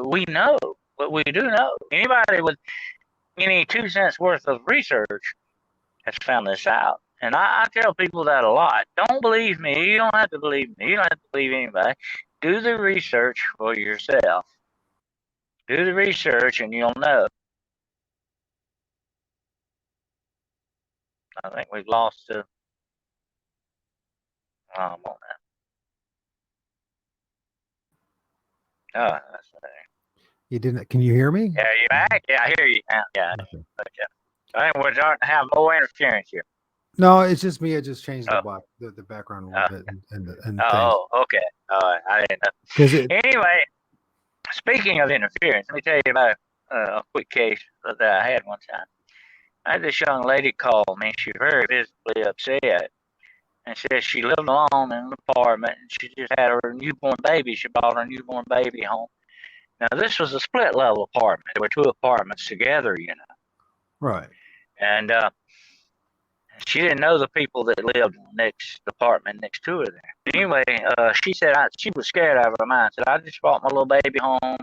S2: we know what we do know. Anybody with any 2 cents worth of research has found this out. And I tell people that a lot. Don't believe me. You don't have to believe me. You don't have to believe anybody. Do the research for yourself. Do the research and you'll know. I think we've lost I'm on that. Oh, that's there.
S1: You didn't? Can you hear me?
S2: Yeah, you back? Yeah, I hear you now. Yeah. Okay. I think we're starting to have more interference here.
S1: No, it's just me. I just changed the background a little bit. And
S2: okay. All right. I didn't know. Anyway, speaking of interference, let me tell you about a quick case that I had one time. I had this young lady call me. She was very visibly upset. And said she lived alone in an apartment and she just had her newborn baby. She brought her newborn baby home. Now, this was a split level apartment. There were 2 apartments together, you know.
S1: Right.
S2: And She didn't know the people that lived in the next apartment next to her there. Anyway, she said she was scared out of her mind. Said, I just brought my little baby home.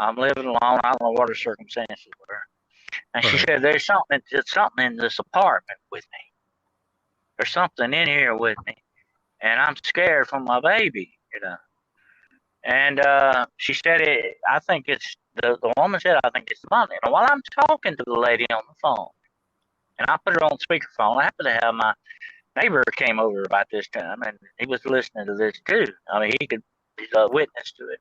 S2: I'm living alone. I don't know what her circumstances were. And she said, there's something in this apartment with me. There's something in here with me. And I'm scared for my baby, you know. And she said, I think it's, the woman said, I think it's the money. And while I'm talking to the lady on the phone, and I put her on speakerphone, I happen to have my neighbor came over about this time, and he was listening to this too. I mean, he's a witness to it.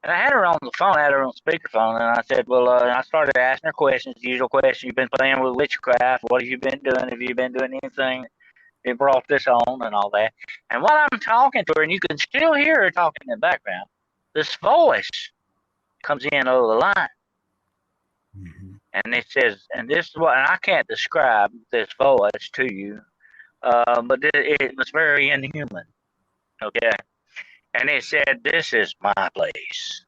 S2: And I had her on the phone, I had her on speakerphone, and I said, well, I started asking her questions, the usual question, you've been playing with witchcraft, what have you been doing? Have you been doing anything that brought this on and all that? And while I'm talking to her, and you can still hear her talking in the background, this voice comes in over the line. Mm-hmm. And it says, and this is what, and I can't describe this voice to you, but it was very inhuman, okay? And it said, this is my place.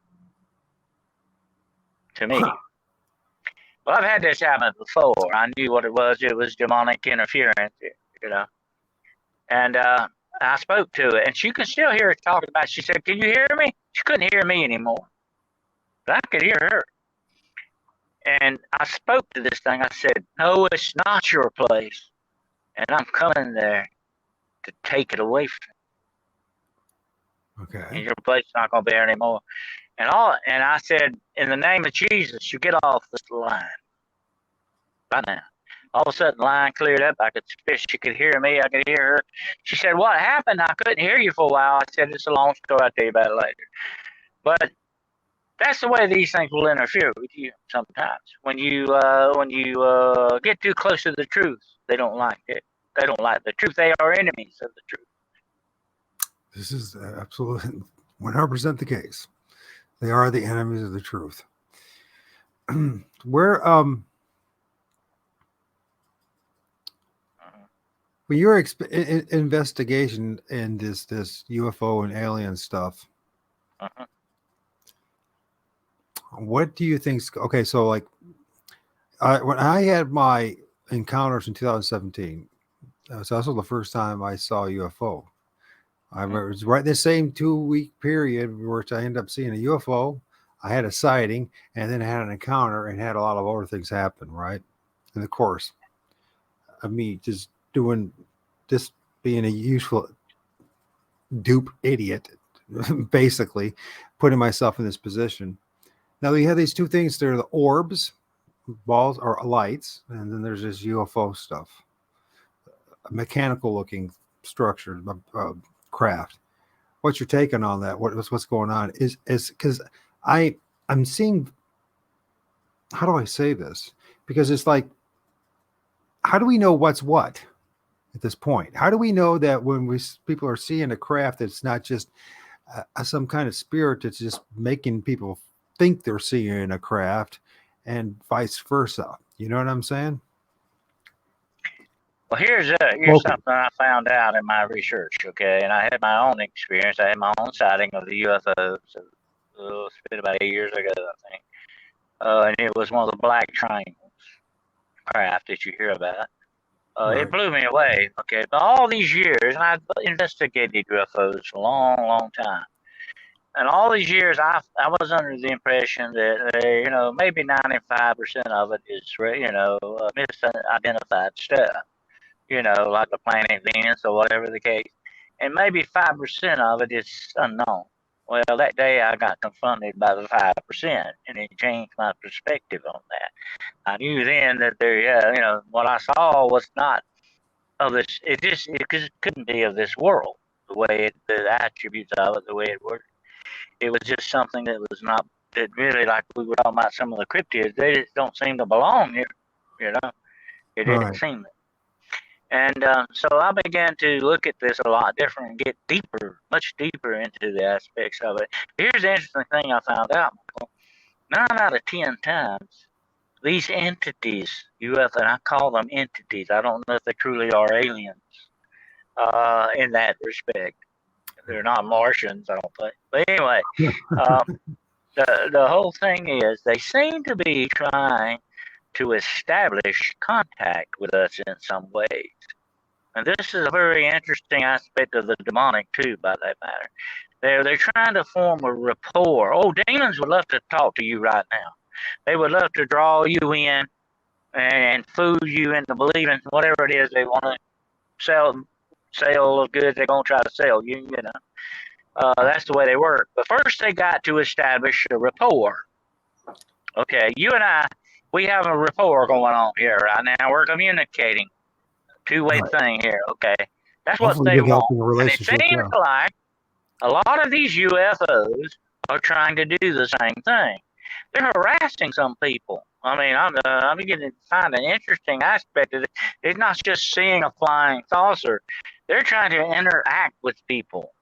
S2: To me. Huh. Well, I've had this happen before. I knew what it was. It was demonic interference, you know. And I spoke to it, and she could still hear her talking about it. She said, can you hear me? She couldn't hear me anymore. But I could hear her. And I spoke to this thing. I said, no, it's not your place. And I'm coming there to take it away from you. Okay. And your place is not going to be there anymore. And I said, in the name of Jesus, you get off this line. Right now. All of a sudden, the line cleared up. I could she could hear me. I could hear her. She said, what happened? I couldn't hear you for a while. I said, it's a long story. I'll tell you about it later. But that's the way these things will interfere with you sometimes. When you get too close to the truth, they don't like it. They don't like the truth. They are enemies of the truth.
S1: This is absolutely 100% the case. They are the enemies of the truth. Where when your investigation in this UFO and alien stuff, what do you think? Okay, so like when I had my encounters in 2017, it was also the first time I saw a UFO. I remember it was right the same 2-week period where I ended up seeing a UFO. I had a sighting, and then I had an encounter and had a lot of other things happen, right? And of course, me just being a useful dupe idiot, basically putting myself in this position. Now you have these two things. There are the orbs, balls or lights, and then there's this UFO stuff, a mechanical looking structure, craft. What's your take on that? What's going on? Is because I'm seeing, how do I say this? Because it's like, how do we know what's what at this point? How do we know that when people are seeing a craft, it's not just some kind of spirit that's just making people think they're seeing a craft, and vice versa? You know what I'm saying?
S2: Well, here's something I found out in my research, okay? And I had my own experience. I had my own sighting of the UFO. It's been about 8 years ago, I think. And it was one of the black triangles craft that you hear about. Right. It blew me away, okay? But all these years, and I've investigated UFOs for a long, long time. And all these years, I was under the impression that, maybe 95% of it is, misidentified stuff. Like the planet Venus or whatever the case. And maybe 5% of it is unknown. Well, that day I got confronted by the 5%, and it changed my perspective on that. I knew then that what I saw was not of this. It couldn't be of this world. The attributes of it, the way it worked. It was just something that was not, that really, like we were talking about some of the cryptids, they just don't seem to belong here. It didn't seem that. And so I began to look at this a lot different and get deeper, much deeper into the aspects of it. Here's the interesting thing I found out, Michael. 9 out of 10 times, these entities, UFO, and I call them entities. I don't know if they truly are aliens in that respect. They're not Martians, I don't think. But anyway, the whole thing is they seem to be trying to establish contact with us in some ways. And this is a very interesting aspect of the demonic too, by that matter. They're trying to form a rapport. Oh, demons would love to talk to you right now. They would love to draw you in and fool you into believing whatever it is they want to sell of goods they're going to try to sell you, you know. That's the way they work. But first they got to establish a rapport. Okay, you and I, we have a rapport going on here right now. We're communicating. Two-way thing here, okay? That's what
S1: Hopefully
S2: they want.
S1: developing a
S2: And it
S1: relationship.
S2: seems like a lot of these UFOs are trying to do the same thing. They're harassing some people. I mean, I'm beginning to find an interesting aspect of it. It's not just seeing a flying saucer. They're trying to interact with people.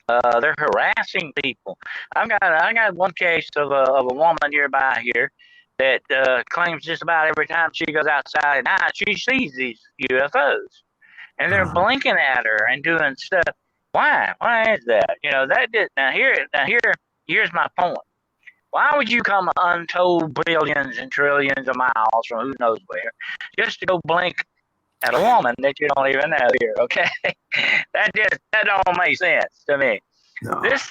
S2: They're harassing people. I got one case of a woman nearby here that claims just about every time she goes outside at night, she sees these UFOs, and they're blinking at her and doing stuff. Why? Why is that? You know, that did. Here's my point. Why would you come untold billions and trillions of miles from who knows where just to go blink at a woman that you don't even know here? Okay, that don't make sense to me. No. This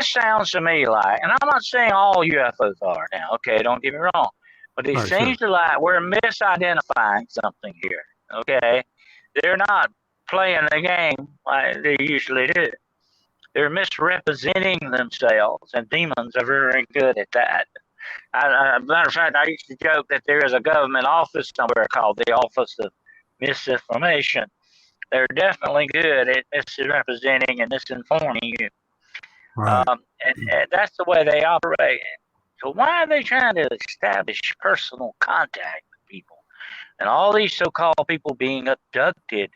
S2: sounds to me like, and I'm not saying all UFOs are now. Okay, don't get me wrong, but it seems to like we're misidentifying something here. Okay, they're not playing the game like they usually do. They're misrepresenting themselves, and demons are very good at that. Matter of fact, I used to joke that there is a government office somewhere called the Office of Misinformation. They're definitely good at misrepresenting and misinforming you. Right. And that's the way they operate. So why are they trying to establish personal contact with people? And all these so-called people being abducted,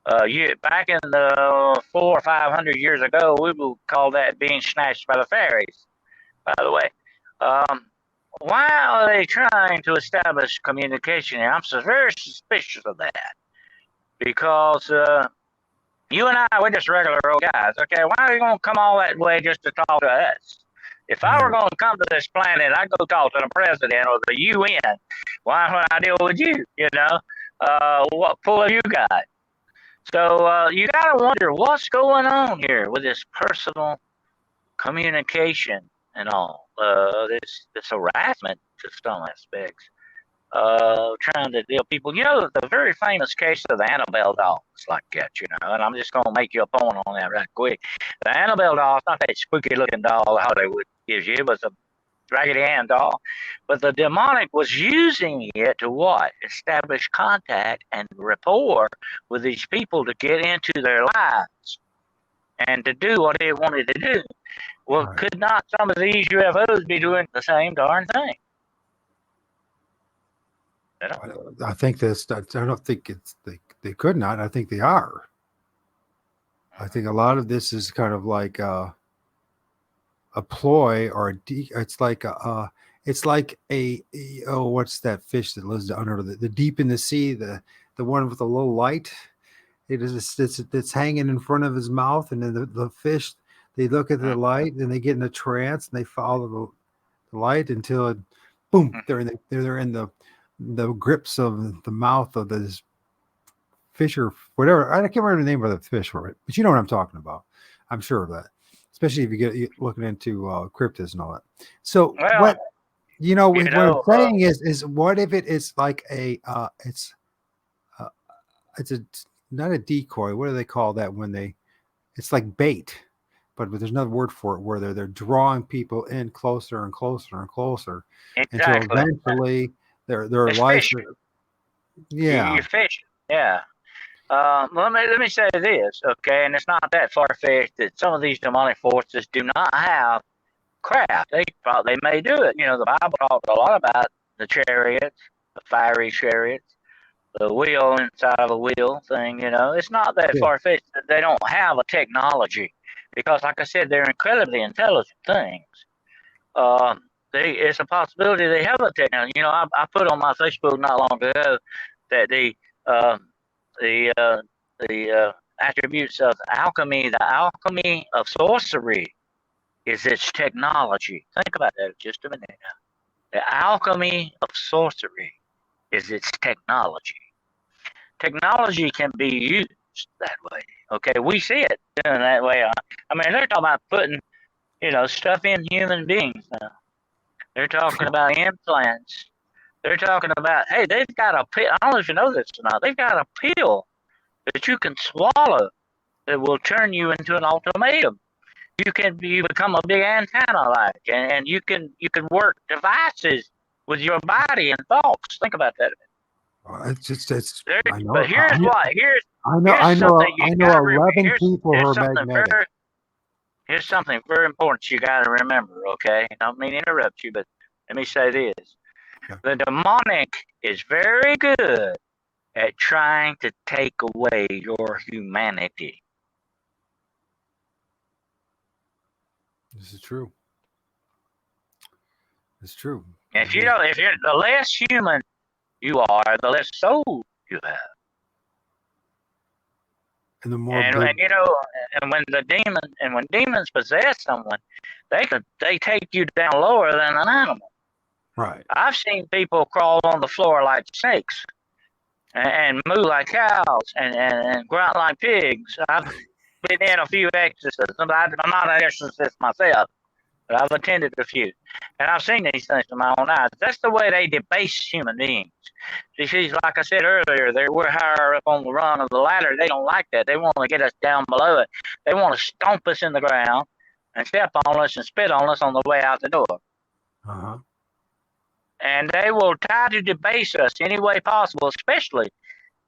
S2: back in the 400 or 500 years ago, we would call that being snatched by the fairies, by the way. Why are they trying to establish communication? And I'm very suspicious of that. Because you and I, we're just regular old guys, okay? Why are you going to come all that way just to talk to us? If I were going to come to this planet, I'd go talk to the president or the UN. Why would I deal with you, you know? What pull have you got? So you got to wonder what's going on here with this personal communication and all. This harassment to some aspects. Trying to deal people. You know, the very famous case of the Annabelle doll is like that, you know, and I'm just going to make you a point on that right quick. The Annabelle doll is not that spooky looking doll Hollywood gives you, but it's a Raggedy Ann doll. But the demonic was using it to what? Establish contact and rapport with these people to get into their lives and to do what it wanted to do. Well, right. Could not some of these UFOs be doing the same darn thing?
S1: I think this. I don't think they could not. I think they are. I think a lot of this is kind of like a ploy or it's like what's that fish that lives under the deep in the sea, the one with the little light. It's hanging in front of his mouth, and then the fish, they look at the light and they get in a trance and they follow the light until it, boom, they're in the grips of the mouth of this fish or whatever. I can't remember the name of the fish for it, but you know what I'm talking about. I'm sure of that, especially if you get looking into cryptids and all that. So what I'm saying is what if it is like it's not a decoy. What do they call that when it's like bait, but there's another word for it where they're drawing people in closer and closer and closer until eventually their life. Yeah.
S2: You fish. Yeah. Let me say this, okay, and it's not that far-fetched that some of these demonic forces do not have craft. They may do it. You know, the Bible talks a lot about the chariots, the fiery chariots, the wheel inside of a wheel thing. You know, it's not that far-fetched that they don't have a technology because, like I said, they're incredibly intelligent things. It's a possibility they have a technology. You know, I put on my Facebook not long ago that the attributes of alchemy, the alchemy of sorcery is its technology. Think about that just a minute now. The alchemy of sorcery is its technology. Technology can be used that way. Okay, we see it doing that way. I mean, they're talking about putting, stuff in human beings now. They're talking about implants. They're talking about, hey, they've got a pill. I don't know if you know this or not. They've got a pill that you can swallow that will turn you into an ultimatum. You become a big antenna like, and you can work devices with your body and thoughts. Think about that.
S1: It's I know
S2: But here's
S1: I
S2: something you
S1: know
S2: got to
S1: 11 people who are magnetic.
S2: Here's something very important you got to remember. Okay, I don't mean to interrupt you, but let me say this: the demonic is very good at trying to take away your humanity.
S1: This is true. It's true.
S2: If you're the less human you are, the less soul you have.
S1: And the more
S2: and when demons possess someone, they take you down lower than an animal.
S1: Right.
S2: I've seen people crawl on the floor like snakes and moo like cows and grunt like pigs. I've been in a few exorcisms. I'm not an exorcist myself, but I've attended a few. And I've seen these things with my own eyes. That's the way they debase human beings. See, like I said earlier, we're higher up on the rung of the ladder. They don't like that. They want to get us down below it. They want to stomp us in the ground and step on us and spit on us on the way out the door.
S1: Uh-huh.
S2: And they will try to debase us any way possible, especially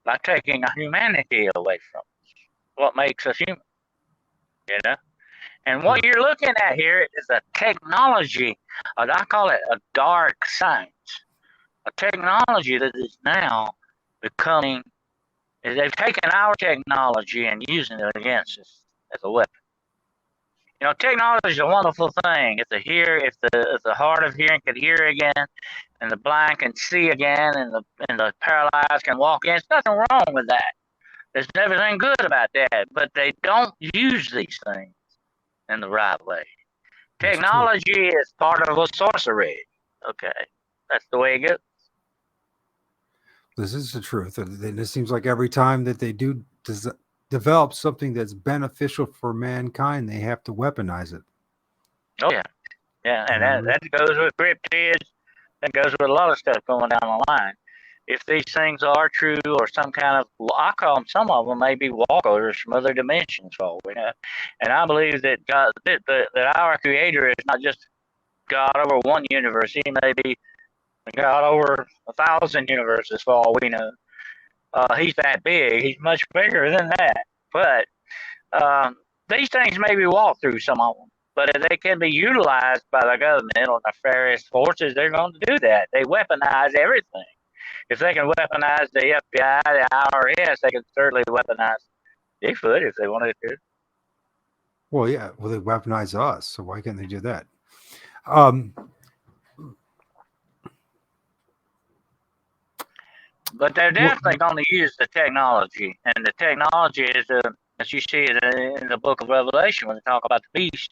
S2: by taking our humanity away from us. What makes us human, And what you're looking at here is a technology, I call it a dark science, a technology that is now becoming, they've taken our technology and using it against us as a weapon. Technology is a wonderful thing. If the hard of hearing could hear again, and the blind can see again, and the paralyzed can walk again, there's nothing wrong with that. There's everything good about that, but they don't use these things in the right way. Technology is part of a sorcery. Okay, that's the way it goes.
S1: This is the truth. And it seems like every time that they do develop something that's beneficial for mankind, they have to weaponize it.
S2: Oh yeah, and that goes with cryptids. That goes with a lot of stuff going down the line. If these things are true, or some kind of, I call them, some of them may be walkovers from other dimensions, and I believe that God, that our Creator is not just God over one universe. He may be God over 1,000 universes for all we know. He's that big. He's much bigger than that. But these things may be walked through, some of them. But if they can be utilized by the government or nefarious forces, they're going to do that. They weaponize everything. If they can weaponize the FBI, the IRS, they can certainly weaponize Bigfoot if they wanted to.
S1: Well, yeah. Well, they weaponize us, so why can't they do that?
S2: But they're definitely going to use the technology, and the technology is, as you see it in the book of Revelation, when they talk about the beast,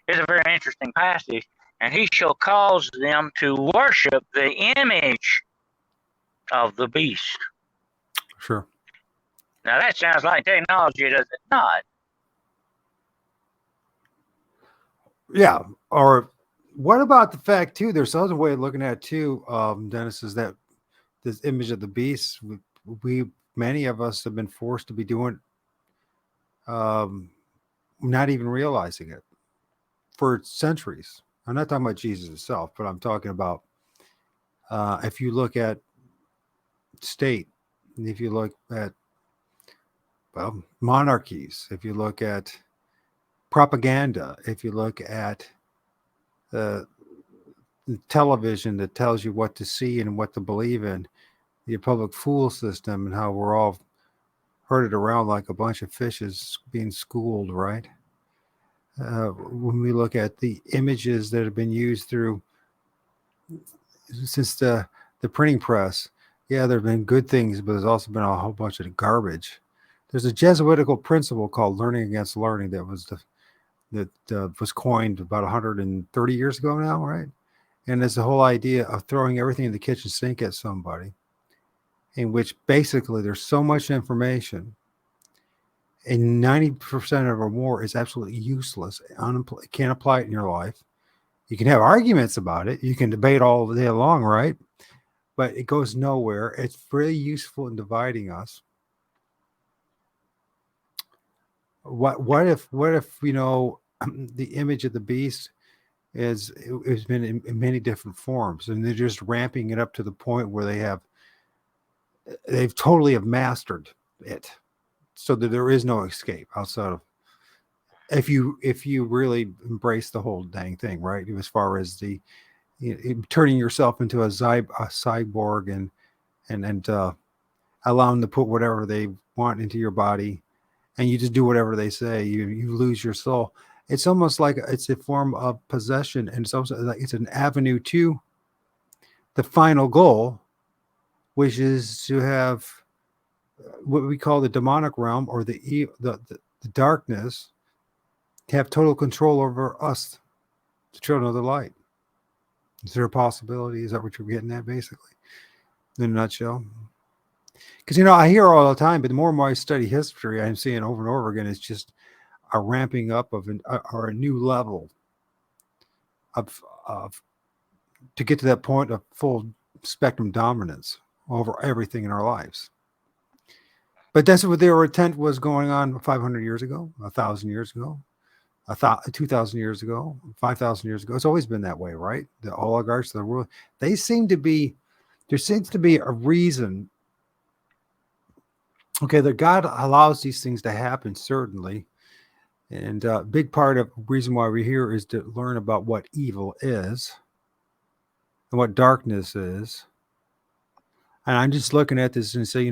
S2: is a very interesting passage. And he shall cause them to worship the image of the beast.
S1: Sure.
S2: Now that sounds like technology, does it not?
S1: Yeah. Or what about the fact too? There's another way of looking at it too, Dennis, is that this image of the beast, many of us have been forced to be doing, not even realizing it for centuries. I'm not talking about Jesus himself, but I'm talking about if you look at state, if you look at monarchies, if you look at propaganda, if you look at the television that tells you what to see and what to believe in, the public fool system, and how we're all herded around like a bunch of fishes being schooled, right? When we look at the images that have been used since the printing press, yeah, there have been good things, but there's also been a whole bunch of garbage. There's a Jesuitical principle called learning against learning that was coined about 130 years ago now, right? And there's the whole idea of throwing everything in the kitchen sink at somebody, in which basically there's so much information, and 90% of or more is absolutely useless. Can't apply it in your life. You can have arguments about it. You can debate all day long, right? But it goes nowhere. It's very useful in dividing us. What if the image of the beast it's been in many different forms, and they're just ramping it up to the point where they've totally have mastered it, so that there is no escape outside of if you really embrace the whole dang thing, right? As far as the turning yourself into a cyborg and allow them to put whatever they want into your body, and you just do whatever they say. You lose your soul. It's almost like it's a form of possession, and it's also like it's an avenue to the final goal, which is to have what we call the demonic realm, or the darkness, to have total control over us, the children of the light. Is there a possibility? Is that what you're getting at, basically, in a nutshell? Because I hear all the time, but the more and more I study history, I'm seeing over and over again, it's just a ramping up of or a new level of to get to that point of full spectrum dominance over everything in our lives. But that's what their intent was going on 500 years ago, 1,000 years ago, 2,000 years ago, 5,000 years ago. It's always been that way, right? The oligarchs, the world, there seems to be a reason. Okay, that God allows these things to happen, certainly. And a big part of the reason why we're here is to learn about what evil is and what darkness is. And I'm just looking at this and say,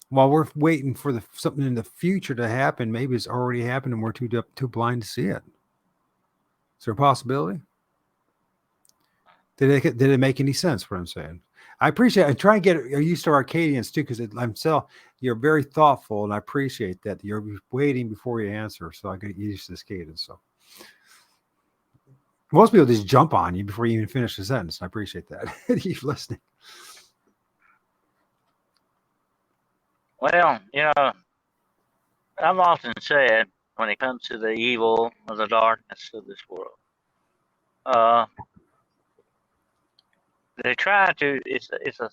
S1: while we're waiting for something in the future to happen, maybe it's already happened and we're too blind to see it. Is there a possibility? Did it make any sense? What I'm saying? I appreciate. I try and get used to Arcadians too, because you're very thoughtful, and I appreciate that. You're waiting before you answer, so I get used to this cadence. So most people just jump on you before you even finish the sentence. I appreciate that. You're listening.
S2: Well, I've often said when it comes to the evil or the darkness of this world, they try to. It's a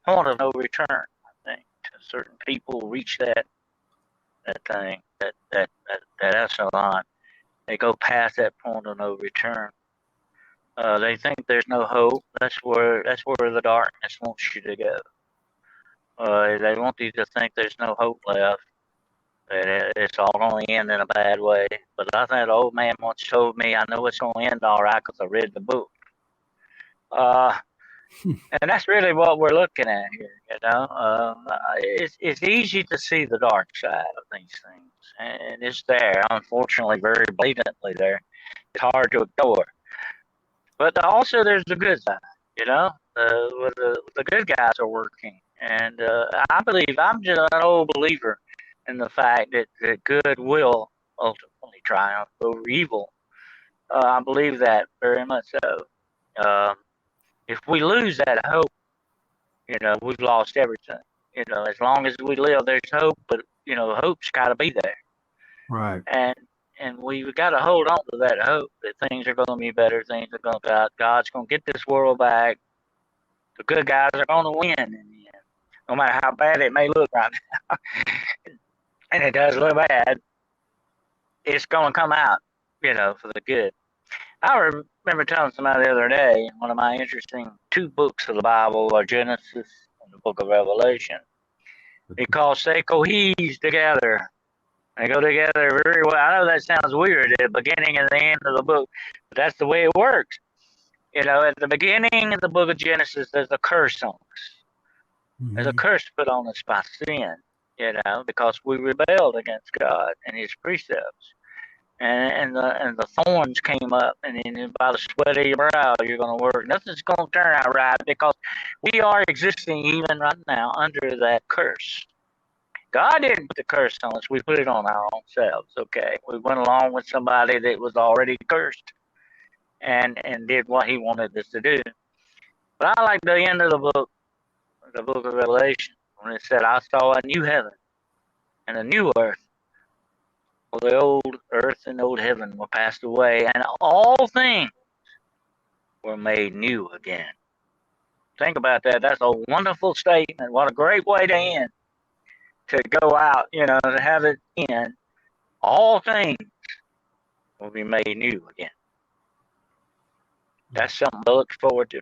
S2: point of no return. I think certain people reach that thing that echelon. They go past that point of no return. They think there's no hope. That's where the darkness wants you to go. They want you to think there's no hope left. That it's all going to end in a bad way. But I think the old man once told me, I know it's going to end all right because I read the book. And that's really what we're looking at here. It's easy to see the dark side of these things, and it's there. Unfortunately, very blatantly there. It's hard to ignore. But also, there's the good side. The good guys are working, and I believe I'm just an old believer in the fact that good will ultimately triumph over evil. I believe that very much so. If we lose that hope, we've lost everything. As long as we live, there's hope, but hope's got to be there.
S1: Right.
S2: And we've got to hold on to that hope that things are going to be better. Things are going to God's going to get this world back. The good guys are going to win in the end, no matter how bad it may look right now. And it does look bad. It's going to come out, for the good. I remember telling somebody the other day, one of my interesting two books of the Bible are Genesis and the book of Revelation, because they cohere together. They go together very well. I know that sounds weird at the beginning and the end of the book, but that's the way it works. At the beginning of the book of Genesis, there's a curse on us. Mm-hmm. There's a curse put on us by sin, because we rebelled against God and His precepts. And the thorns came up, and then by the sweat of your brow, you're going to work. Nothing's going to turn out right because we are existing even right now under that curse. God didn't put the curse on us. We put it on our own selves, okay? We went along with somebody that was already cursed. and did what he wanted us to do. But I like the end of the book of Revelation, when it said, I saw a new heaven and a new earth. For the old earth and old heaven were passed away, and all things were made new again. Think about that. That's a wonderful statement. What a great way to end. To go out, to have it end. All things will be made new again. That's something to look forward to.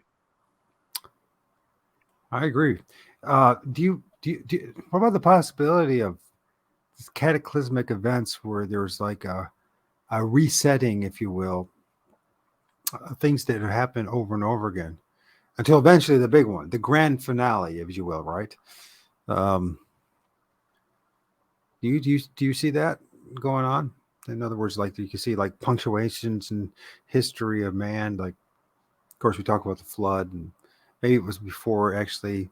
S1: I agree. Do you, what about the possibility of cataclysmic events where there's like a resetting, if you will, things that happen over and over again until eventually the big one, the grand finale, if you will, right? Do you see that going on? In other words, like you can see like punctuations and history of man. Like, of course, we talk about the flood, and maybe it was before actually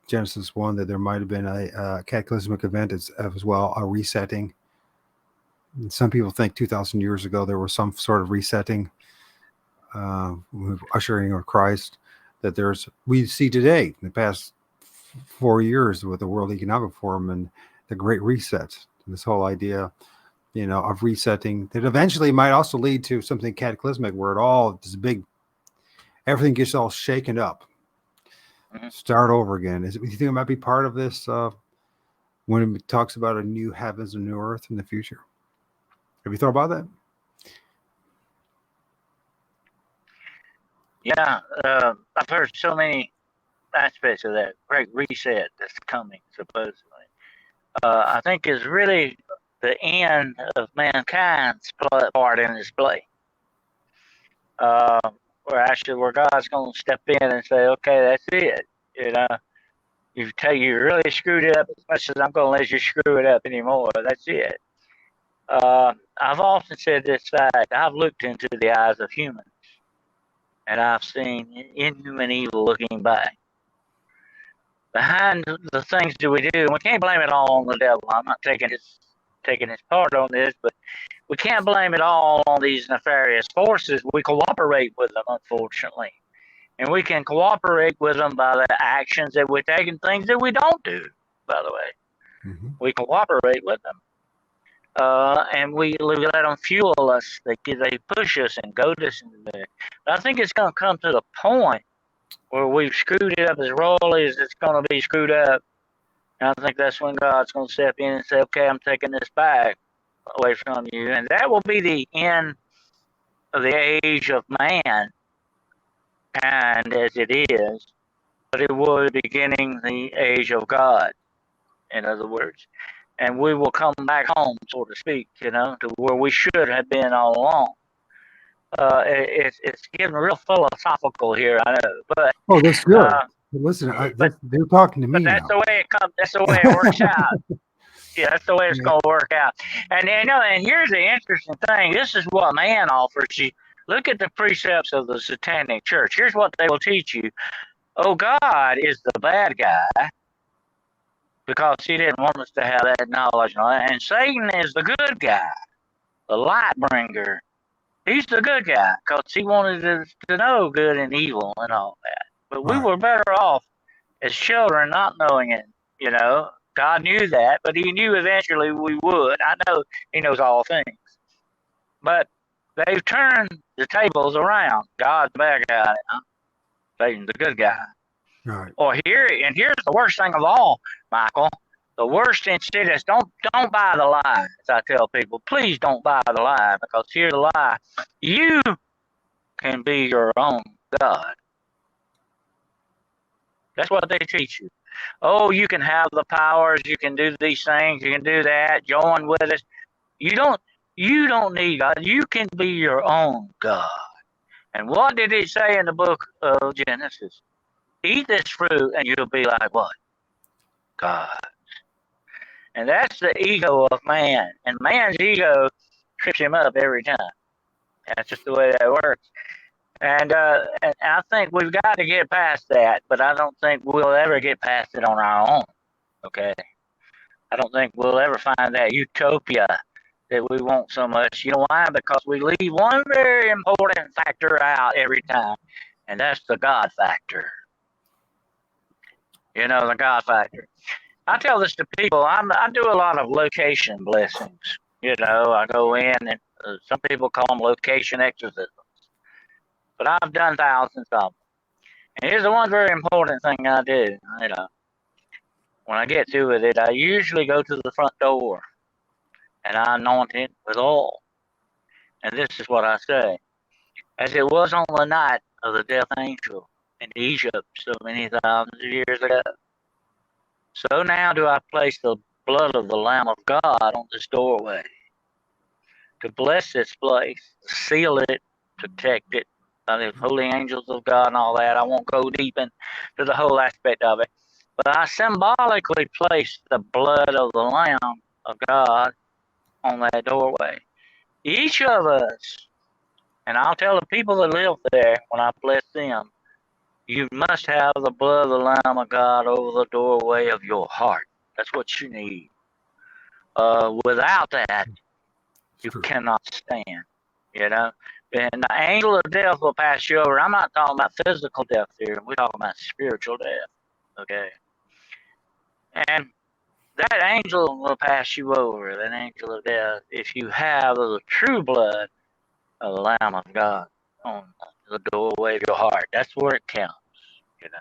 S1: Genesis 1 that there might have been a cataclysmic event as well, a resetting. And some people think 2,000 years ago there was some sort of resetting, ushering of Christ. That we see today in the past 4 years with the World Economic Forum and the Great Reset. And this whole idea, of resetting that eventually might also lead to something cataclysmic where everything gets all shaken up. Start over again. Do you think it might be part of this when it talks about a new heavens and new earth in the future? Have you thought about that?
S2: Yeah, I've heard so many aspects of that great reset that's coming, supposedly. I think is really the end of mankind's part in this play. Where God's going to step in and say, okay, that's it. You really screwed it up as much as I'm going to let you screw it up anymore. That's it. I've often said this fact. I've looked into the eyes of humans, and I've seen inhuman evil looking back. Behind the things that we do, and we can't blame it all on the devil. I'm not taking his part on this, but we can't blame it all on these nefarious forces. We cooperate with them, unfortunately. And we can cooperate with them by the actions that we take and things that we don't do, by the way. Mm-hmm. We cooperate with them. And we let them fuel us. They push us and goad us into there. But I think it's going to come to the point where we've screwed it up as royally as it's going to be screwed up. And I think that's when God's going to step in and say, okay, I'm taking this back away from you. And that will be the end of the age of man, and as it is, but it will be beginning the age of God, in other words. And we will come back home, so to speak, to where we should have been all along. It's getting real philosophical here, I know, but
S1: that's good. Listen, they're talking to me.
S2: But that's the way it comes. That's the way it works out. Yeah, that's the way it's going to work out. And and here's the interesting thing. This is what man offers you. Look at the precepts of the Satanic Church. Here's what they will teach you. Oh, God is the bad guy because he didn't want us to have that knowledge. And Satan is the good guy, the light bringer. He's the good guy because he wanted us to know good and evil and all that. But we were better off as children not knowing it, God knew that, but he knew eventually we would. I know he knows all things. But they've turned the tables around. God's the bad guy. Satan's the good guy.
S1: Right.
S2: Here's the worst thing of all, Michael. The worst insidious. Don't buy the lie, as I tell people. Please don't buy the lie, because here's the lie. You can be your own God. That's what they teach you. Oh, you can have the powers. You can do these things. You can do that. Join with us. You don't need God. You can be your own God. And what did it say in the book of Genesis? Eat this fruit and you'll be like what? God. And that's the ego of man. And man's ego trips him up every time. That's just the way that works. And I think we've got to get past that, but I don't think we'll ever get past it on our own. Okay? I don't think we'll ever find that utopia that we want so much. You know why? Because we leave one very important factor out every time, and that's the God factor. You know, the God factor. I tell this to people. I do a lot of location blessings. You know, I go in and some people call them location exorcisms, but I've done thousands of them. And here's the one very important thing I do. You know, when I get through with it, I usually go to the front door and I anoint it with oil. And this is what I say: as it was on the night of the death angel in Egypt so many thousands of years ago, so now do I place the blood of the Lamb of God on this doorway to bless this place, seal it, protect it by the holy angels of God and all that. I won't go deep into the whole aspect of it, but I symbolically place the blood of the Lamb of God on that doorway. Each of us, and I'll tell the people that live there when I bless them, you must have the blood of the Lamb of God over the doorway of your heart. That's what you need. Without that, you cannot stand, you know. And the angel of death will pass you over. I'm not talking about physical death here. We're talking about spiritual death, okay? And that angel will pass you over, that angel of death, if you have the true blood of the Lamb of God on the doorway of your heart. That's where it counts, you know.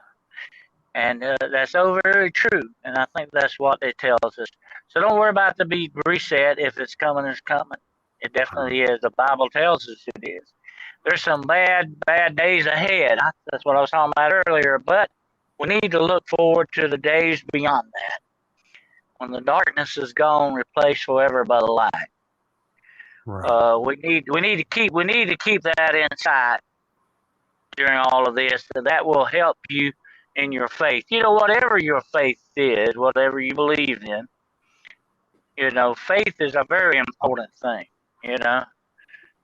S2: And that's so very true. And I think that's what it tells us. So don't worry about the be reset. If it's coming, it's coming. It definitely is. The Bible tells us it is. There's some bad days ahead. That's what I was talking about earlier. But we need to look forward to the days beyond that, when the darkness is gone, replaced forever by the light.
S1: Right.
S2: We need to keep that in sight during all of this. So that will help you in your faith. You know, whatever your faith is, whatever you believe in, you know, faith is a very important thing. You know,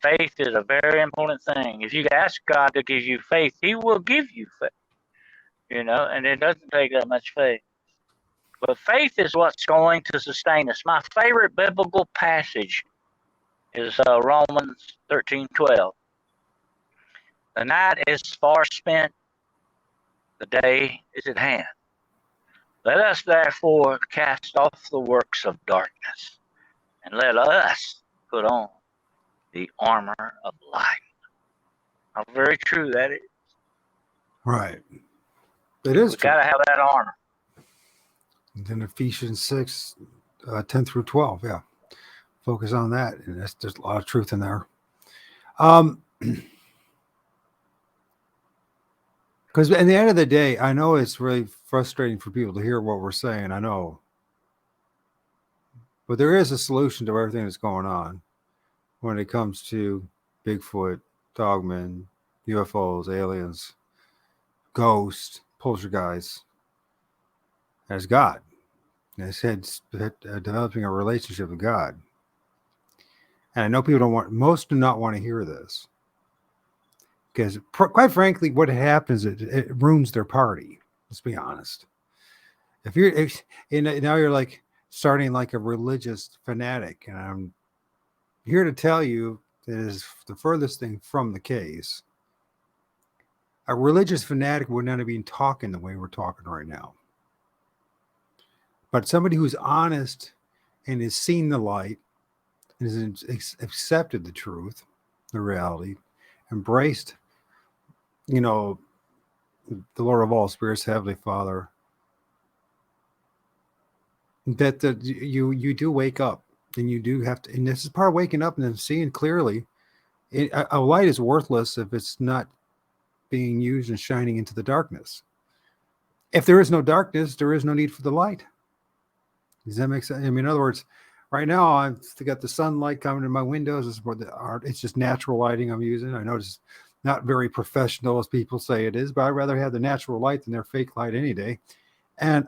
S2: faith is a very important thing. If you ask God to give you faith, He will give you faith. You know, and it doesn't take that much faith. But faith is what's going to sustain us. My favorite biblical passage is Romans 13:12. The night is far spent, the day is at hand. Let us therefore cast off the works of darkness, and let us put on the armor of light. How very true that is.
S1: Right. It is
S2: We
S1: true.
S2: got to have that armor.
S1: And then Ephesians 6, 10 through 12. Yeah. Focus on that. And there's a lot of truth in there. Because at the end of the day, I know it's really frustrating for people to hear what we're saying. I know. But there is a solution to everything that's going on when it comes to Bigfoot, dogmen, UFOs, aliens, ghosts, poltergeists. As God. As developing a relationship with God. And I know people most do not want to hear this. Because quite frankly, what happens, it ruins their party. Let's be honest. Now you're like starting like a religious fanatic, and I'm here to tell you that is the furthest thing from the case. A religious fanatic would not have been talking the way we're talking right now. But somebody who's honest and has seen the light and has accepted the truth, the reality, embraced, you know, the Lord of all spirits, Heavenly Father, that you do wake up, and you do have to, and this is part of waking up and then seeing clearly. A light is worthless if it's not being used and shining into the darkness. If there is no darkness, there is no need for the light. Does that make sense? I mean, in other words, right now I've got the sunlight coming in my windows. It's just natural lighting I'm using. I know it's not very professional as people say it is, but I'd rather have the natural light than their fake light any day. And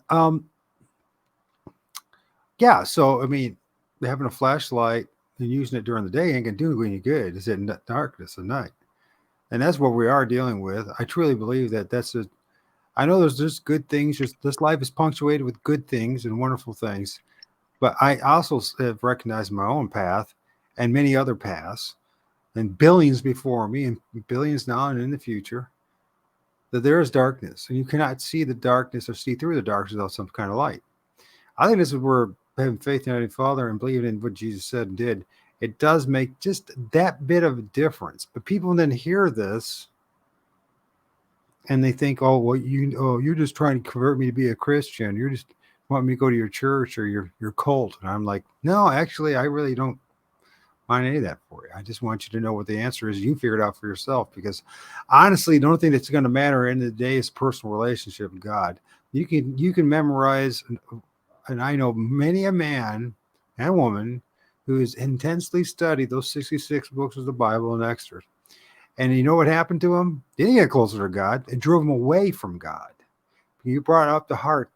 S1: yeah, so I mean, having a flashlight and using it during the day ain't gonna do any good. It's in darkness at night, and that's what we are dealing with. I truly believe that I know there's just good things. This life is punctuated with good things and wonderful things, but I also have recognized my own path and many other paths, and billions before me, and billions now and in the future, that there is darkness, and you cannot see the darkness or see through the darkness without some kind of light. I think this is where having faith in Heavenly Father and believing in what Jesus said and did, it does make just that bit of a difference. But people then hear this and they think, oh, well, you're just trying to convert me to be a Christian. You're just wanting me to go to your church or your cult. And I'm like, no, actually, I really don't mind any of that for you. I just want you to know what the answer is. You figure it out for yourself, because honestly, the only thing that's going to matter at the end of the day is personal relationship with God. You can memorize, and I know many a man and woman who has intensely studied those 66 books of the Bible and extras. And you know what happened to him? They didn't get closer to God. It drove him away from God. You brought up the heart.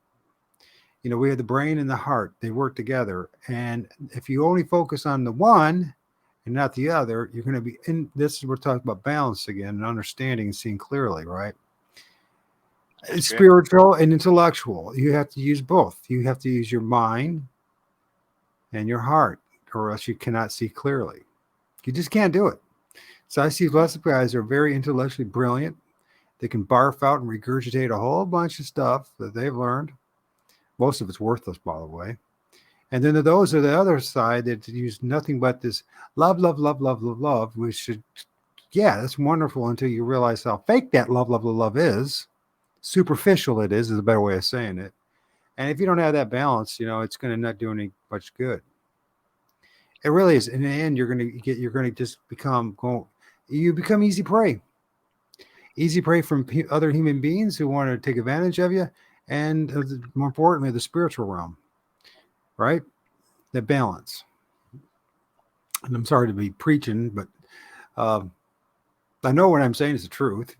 S1: You know, we have the brain and the heart. They work together. And if you only focus on the one and not the other, you're going to be in this. We're talking about balance again and understanding and seeing clearly, right? It's spiritual and intellectual. You have to use both. You have to use your mind and your heart, or else you cannot see clearly. You just can't do it. So I see lots of guys that are very intellectually brilliant. They can barf out and regurgitate a whole bunch of stuff that they've learned. Most of it's worthless, by the way. And then those are the other side that use nothing but this love, love, love, love, love, love, which should, yeah, that's wonderful until you realize how fake that love, love, love, love is. Superficial it is a better way of saying it. And if you don't have that balance, you know, it's going to not do any much good. It really is. In the end, you're going to just become easy prey. Easy prey from other human beings who want to take advantage of you, and more importantly, the spiritual realm, right? The balance. And I'm sorry to be preaching, but I know what I'm saying is the truth.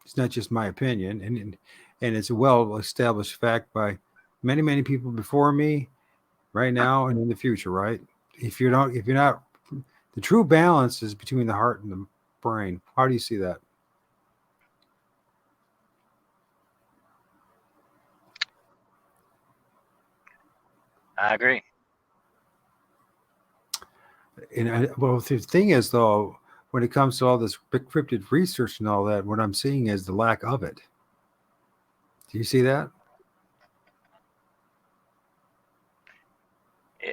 S1: It's not just my opinion, and it's a well-established fact by many, many people before me, right now and in the future, right? If you're not, the true balance is between the heart and the brain. How do you see that?
S2: I agree.
S1: And well, the thing is, though, when it comes to all this cryptid research and all that, what I'm seeing is the lack of it. Do you see that?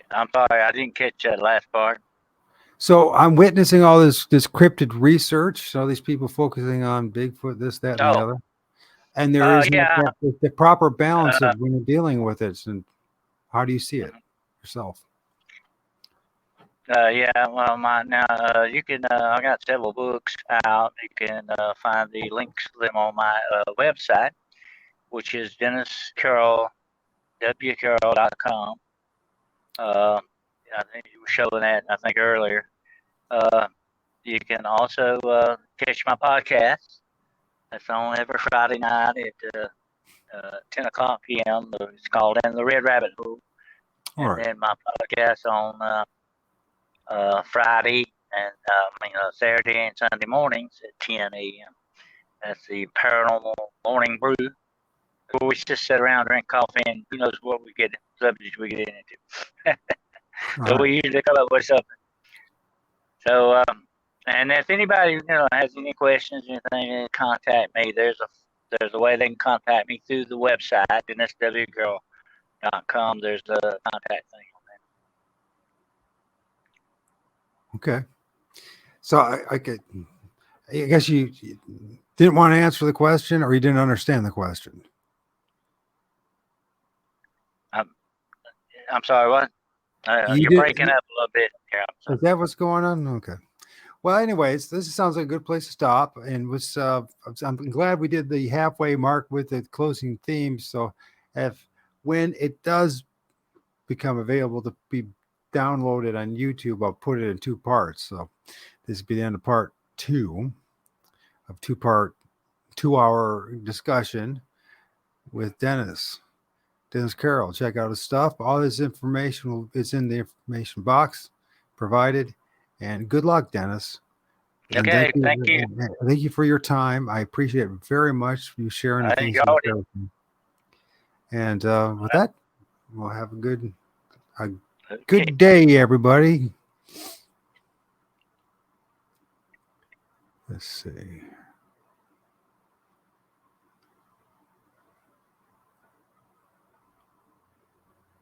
S2: I'm sorry, I didn't catch that last part.
S1: So I'm witnessing all this cryptid research, all these people focusing on Bigfoot, this, that, and the other. And there is not the proper balance of when you're dealing with it. And how do you see it yourself?
S2: Well, you can. I got several books out. You can find the links to them on my website, which is Dennis Carroll, wcarroll.com. I think you were showing that, I think, earlier. You can also catch my podcast. It's on every Friday night at 10 o'clock p.m. It's called In the Red Rabbit Hole. And then my podcast on Friday and Saturday and Sunday mornings at 10 a.m. That's the Paranormal Morning Brew, where we just sit around, drink coffee, and who knows what subjects we get into. So we usually come up with something. So, and if anybody has any questions or anything, contact me. There's a way they can contact me through the website, nswgirl.com. There's a contact thing on
S1: there. Okay. So I guess you didn't want to answer the question, or you didn't understand the question.
S2: I'm sorry, what? You're breaking up a little bit here.
S1: Is that what's going on? Okay. Well, anyways, this sounds like a good place to stop. And I'm glad we did the halfway mark with the closing theme. So when it does become available to be downloaded on YouTube, I'll put it in 2 parts. So this will be the end of part 2 of 2-hour discussion with Dennis Carroll. Check out his stuff. All his information is in the information box provided. And good luck, Dennis.
S2: Okay, thank you.
S1: Thank you for your time. I appreciate it very much. You sharing the things. And with that, we'll have a good day, everybody. Let's see.